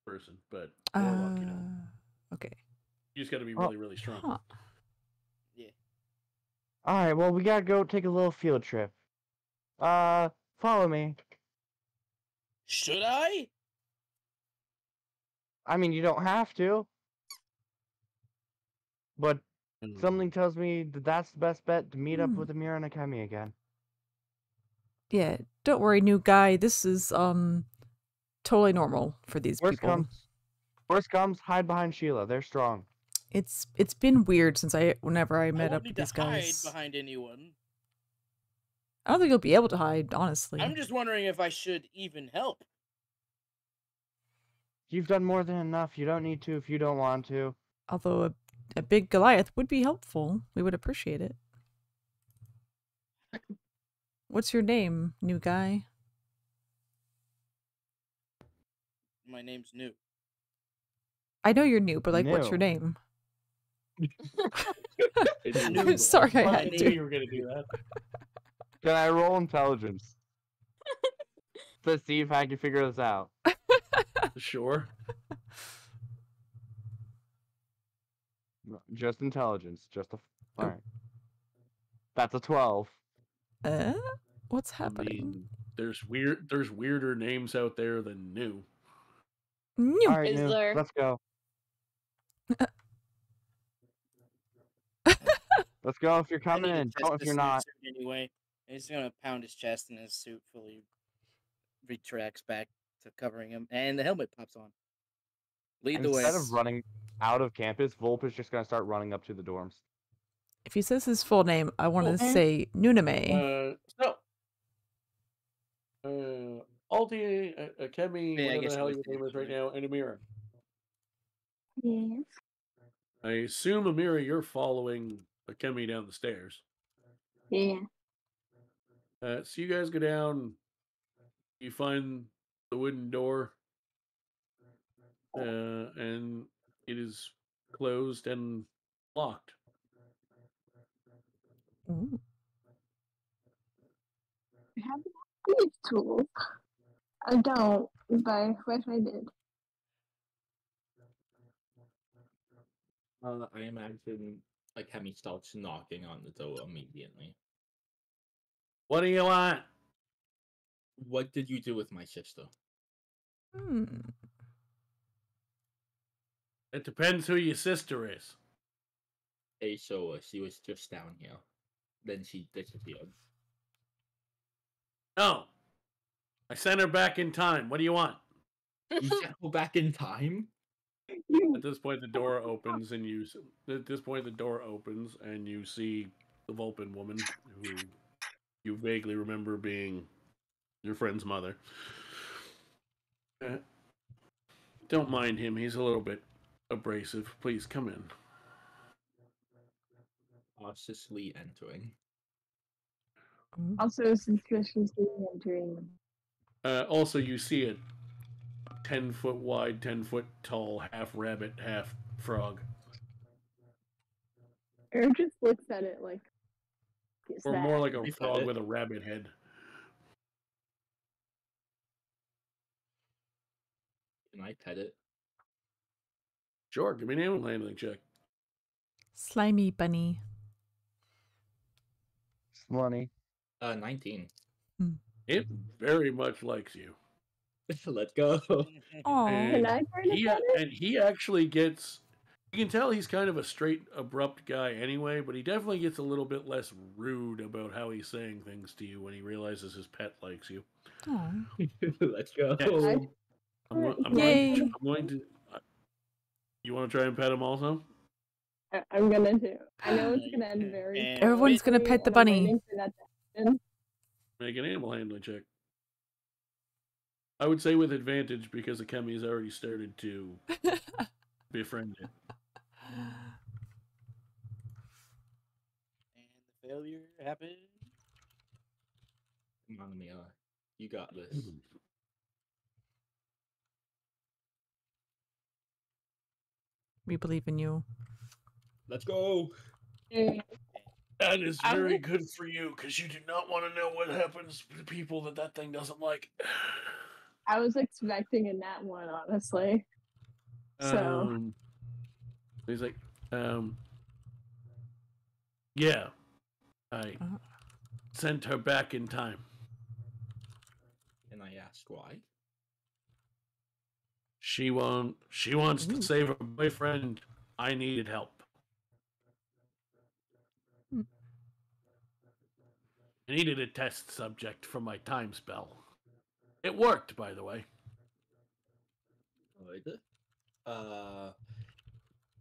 person, but warlock, you know, Okay. you just got to be Oh, really, really strong. Huh. Yeah. Alright, well, we gotta go take a little field trip. Follow me. Should I? I mean, you don't have to. But something tells me that that's the best bet to meet up with Amira and Akemi again. Yeah, don't worry, new guy. This is totally normal for these people. Worst comes, hide behind Sheila. They're strong. It's been weird since whenever I met I up won't need with these to hide guys. behind anyone. I don't think you'll be able to hide, honestly. I'm just wondering if I should even help. You've done more than enough. You don't need to if you don't want to. Although a big Goliath would be helpful. We would appreciate it. What's your name, new guy? My name's New. I know you're new, but like, what's your New. name? New. Sorry, I I had knew to. you were gonna do that. Can I roll intelligence? To see if I can figure this out. Sure. No, just intelligence. Alright. That's a 12. What's I happening? mean, there's weirder names out there than New. New. Alright, Is New. there- Let's go. Let's go if you're I need coming to in. test Don't if this you're new not. suit anyway. And he's gonna pound his chest, and his suit fully retracts back to covering him, and the helmet pops on. Lead the way. Instead of running out of campus, Vulpe is just gonna start running up to the dorms. If he says his full name, I want to Okay. say Nuname. Altie, Akemi, Yeah, I whatever guess the hell you your would name is right now, and Amira. Yes. I assume, Amira, you're following Akemi down the stairs. Yeah. So you guys go down, you find the wooden door, and it is closed and locked. Ooh. I have these tools. I don't, but I wish I did. I imagine Akemi starts knocking on the door immediately. What do you want? What did you do with my sister? It depends who your sister is. Hey, so she was just down here. Then she disappeared. No. I sent her back in time. What do you want? You sent her back in time? At this point, the door opens, and you see the Vulpin woman, who you vaguely remember being your friend's mother. Don't mind him; he's a little bit abrasive. Please come in. Cautiously entering. Also, suspiciously entering. Also, you see a 10-foot wide, 10-foot tall, half rabbit, half frog. Or just looks at it like. Is Or that? more like a We've frog had it. with a rabbit head. Can I pet it? Sure, give me an animal handling check. Slimy bunny. Money. 19. It very much likes you. Let's go. Oh, Can I try to pet it? And he actually gets. You can tell he's kind of a straight, abrupt guy anyway, but he definitely gets a little bit less rude about how he's saying things to you when he realizes his pet likes you. Let's go. Yes. I'm Yay. going to. You want to try and pet him also? I'm gonna do. I know it's gonna end very. Everyone's gonna pet the and I'm bunny. waiting for that to happen. Make an animal handling check. I would say with advantage because Akemi has already started to befriend it. And the failure happened. Come on, Meana. You got this. we believe in you. Let's go. That is very good for you because you do not want to know what happens to people that thing doesn't like. I was expecting a nat one, honestly. So He's like, yeah, I sent her back in time. And I ask why. She wants to save her boyfriend. I needed help. I needed a test subject for my time spell. It worked, by the way. Good.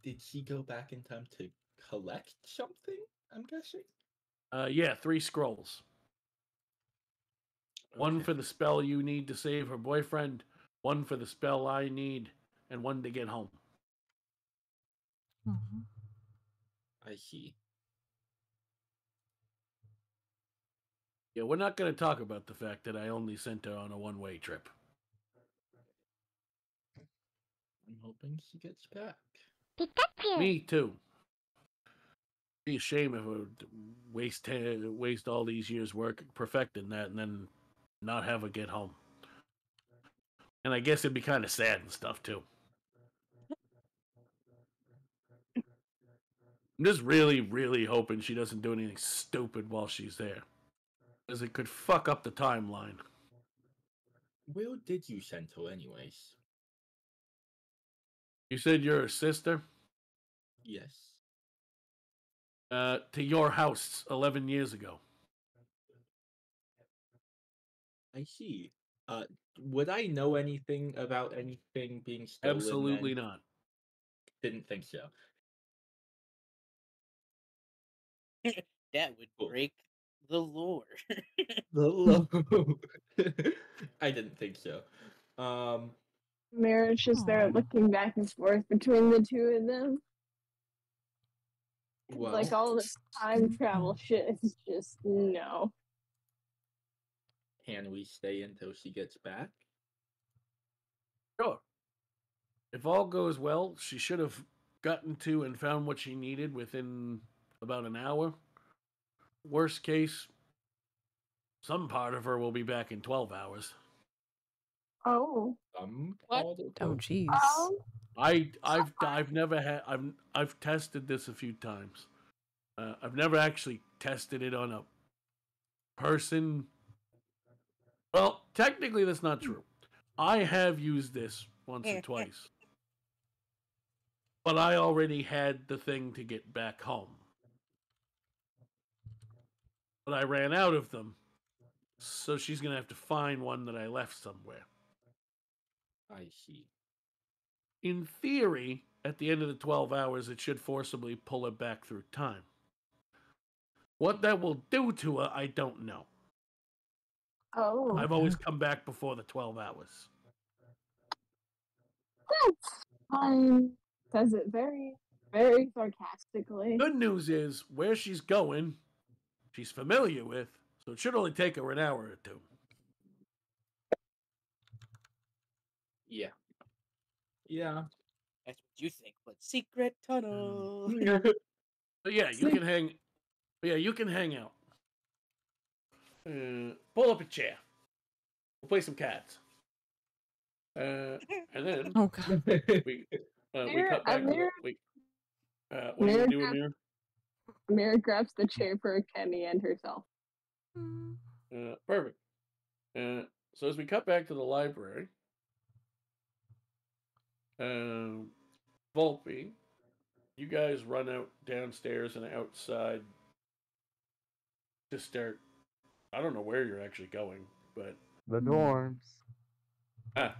Did she go back in time to collect something? I'm guessing. Yeah, 3 scrolls. One Okay. for the spell you need to save her boyfriend, one for the spell I need, and one to get home. I see. Yeah, we're not going to talk about the fact that I only sent her on a one-way trip. I'm hoping she gets back. Me too. Be a shame if I would waste all these years work perfecting that and then not have her get home. And I guess it'd be kind of sad and stuff too. I'm just really, really hoping she doesn't do anything stupid while she's there. Because it could fuck up the timeline. Where did you send her anyways? You said you're her sister? Yes. To your house 11 years ago. I see. Would I know anything about anything being stolen? Absolutely then? not. Didn't think so. That would Cool. break the lore. I didn't think so. Mira's just there looking back and forth between the two of them. Well, Like all this time travel shit is just no. can we stay until she gets back? Sure. If all goes well, she should have gotten to and found what she needed within about an hour. Worst case, some part of her will be back in 12 hours. Oh. What? Oh, jeez. I've tested this a few times. I've never actually tested it on a person. Well, technically that's not true. I have used this once or twice. But I already had the thing to get back home. But I ran out of them. So she's going to have to find one that I left somewhere. I see. In theory, at the end of the 12 hours, it should forcibly pull her back through time. What that will do to her, I don't know. Oh. I've always come back before the 12 hours. That's fine. Says it very, very sarcastically. Good news is, where she's going, she's familiar with, so it should only take her an hour or two. Yeah. Yeah. That's what you think, but secret tunnel. But yeah, you can hang. Yeah, you can hang out. Pull up a chair. We'll play some cards. And then Oh, God. We cut back to the... Wait. What are you doing here? Amira grabs the chair for Akemi and herself. Perfect. So as we cut back to the library, Vulpe, you guys run out downstairs and outside to start. I don't know where you're actually going, but The dorms. So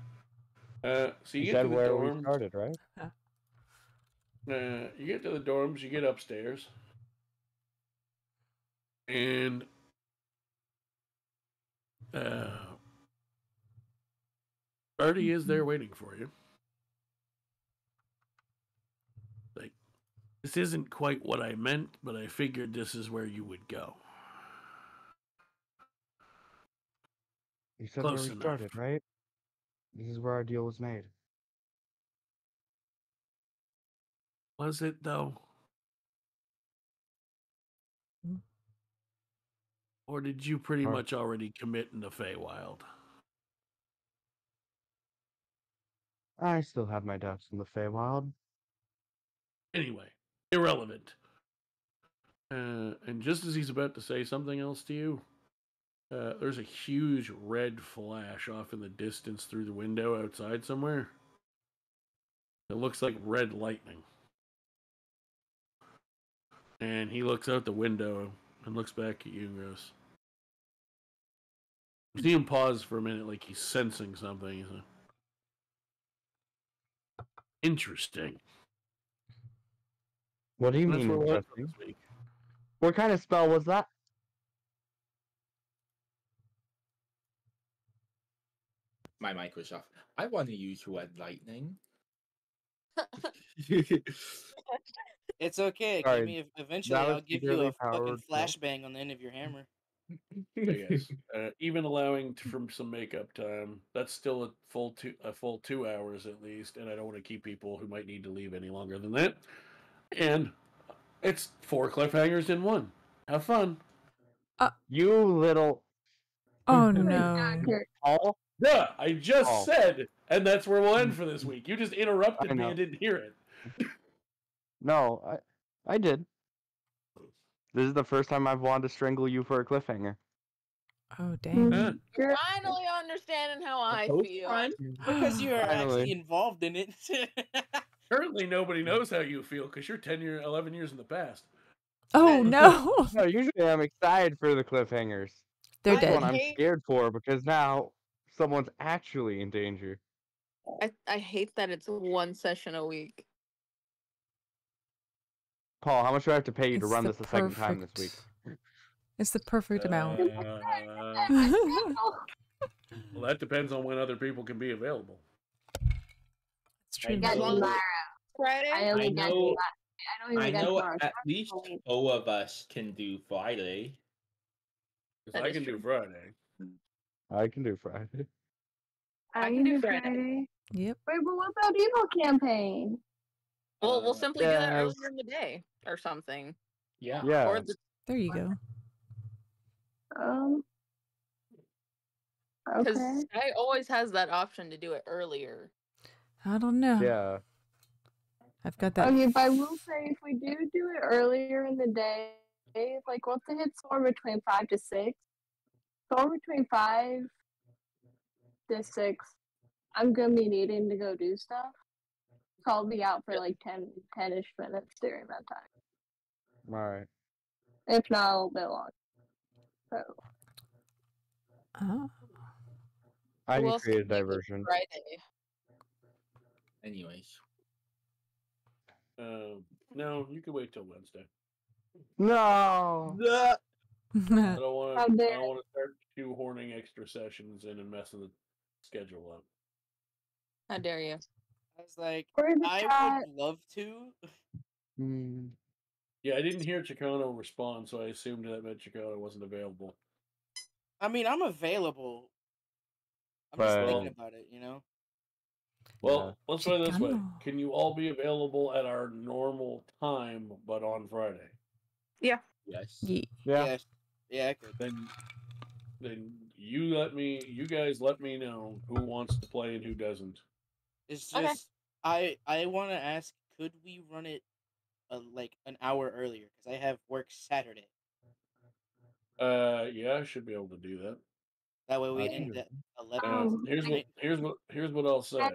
you Is get that to the where dorms. we started, right? You get to the dorms. You get upstairs, and Artie is there waiting for you. Like, this isn't quite what I meant, but I figured this is where you would go. You said Close where we enough. started, right? This is where our deal was made. Was it, though? Or did you pretty much already commit in the Feywild? I still have my doubts in the Feywild. Anyway, irrelevant. And just as he's about to say something else to you, there's a huge red flash off in the distance through the window outside somewhere. It looks like red lightning. And he looks out the window and looks back at you and goes... You see him pause for a minute like he's sensing something. He's like, interesting. What do you That's mean where we're at interesting? this week. What kind of spell was that? My mic was off. I want to use red lightning. It's okay, Sorry, Akemi. Eventually, that was I'll give you secretly a fucking powered, no? flashbang on the end of your hammer. Yes. Even allowing from some makeup time, that's still a full 2 hours at least, and I don't want to keep people who might need to leave any longer than that. And it's 4 cliffhangers in one. Have fun. You little... Oh no. Paul? Yeah, I just said, and that's where we'll end for this Mm. week. You just interrupted I me know. and didn't hear it. No, I did. This is the first time I've wanted to strangle you for a cliffhanger. Oh dang. Finally understanding how I feel. Because you are Finally. actually involved in it. Currently, nobody knows how you feel because you're 11 years in the past. Oh no. No, usually I'm excited for the cliffhangers. They're This dead. one I'm scared for because now someone's actually in danger. I hate that it's 1 session a week. Paul, how much do I have to pay you to It's run the this a second time this week? It's the perfect amount. Well, that depends on when other people can be available. It's true. Got tomorrow. Friday? I only got know- I don't even I got know tomorrow. at least 2 of us can do Friday. Because I can do Friday. I can do Friday. I can do Friday. Yep. Wait, but what about Evil Campaign? We'll simply do that yes. earlier in the day or something. Yeah. Yeah. Or the There you go. because Okay. Sky always has that option to do it earlier. I don't know. Yeah. I've got that. Okay, but I will say if we do it earlier in the day, like once it hits somewhere between 5 to 6, somewhere between 5 to 6, I'm gonna be needing to go do stuff. So I'll be out for like 10-ish minutes during that time. Alright. If not, a little bit long. So Oh. I Who can else create a can make it diversion. Friday. Anyways. No, you can wait till Wednesday. No! I don't want How to. I dare don't want to start shoehorning extra sessions in and messing the schedule up. How dare you? I was like, where's the I chat? would love to. Hmm. Yeah, I didn't hear Chicano respond, so I assumed that meant Chicano wasn't available. I mean, I'm available. I'm just But- thinking about it, you know? Well, let's put it this way: Chicano. can you all be available at our normal time, but on Friday? Yeah. Yes. Yeah. Yeah. Yeah, I could. Then you guys let me know who wants to play and who doesn't. It's Okay. just I want to ask, could we run it like an hour earlier? Because I have work Saturday. Yeah, I should be able to do that. That way we I can end do at 11. Here's what I'll say.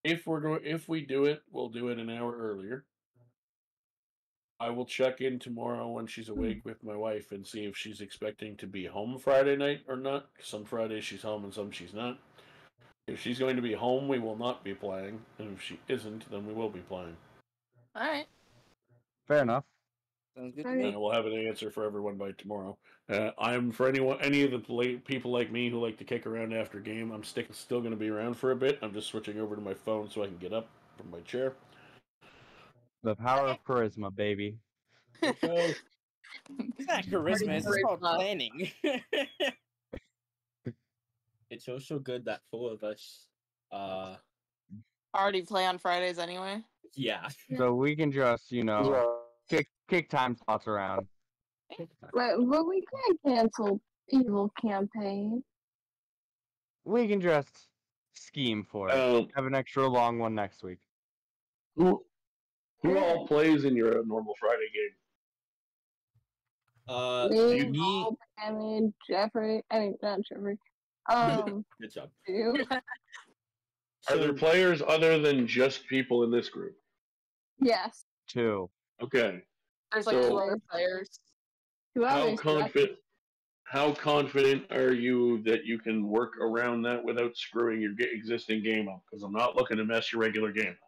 If we do it, we'll do it an hour earlier. I will check in tomorrow when she's awake with my wife and see if she's expecting to be home Friday night or not. Some Fridays she's home and some she's not. If she's going to be home, we will not be playing, and if she isn't, then we will be playing. All right. Fair enough. Sounds good to And me. we'll have an answer for everyone by tomorrow. I'm for any of the people like me who like to kick around after game. I'm still going to be around for a bit. I'm just switching over to my phone so I can get up from my chair. The power of charisma, baby. Okay. It's not charisma, it's just called planning. It's also good that 4 of us, Already play on Fridays anyway. yeah. So we can just, kick time slots around. But we can't cancel Evil Campaign. We can just scheme for it. Have an extra long one next week. Who all plays in your normal Friday game? Me, Vulpe, Akemi, Jeffrey. I mean, not Jeffrey. Good job. You. Are there players other than just people in this group? Yes. 2. Okay. There's like 2 other players. 2 others. How confident are you that you can work around that without screwing your existing game up? Because I'm not looking to mess your regular game up.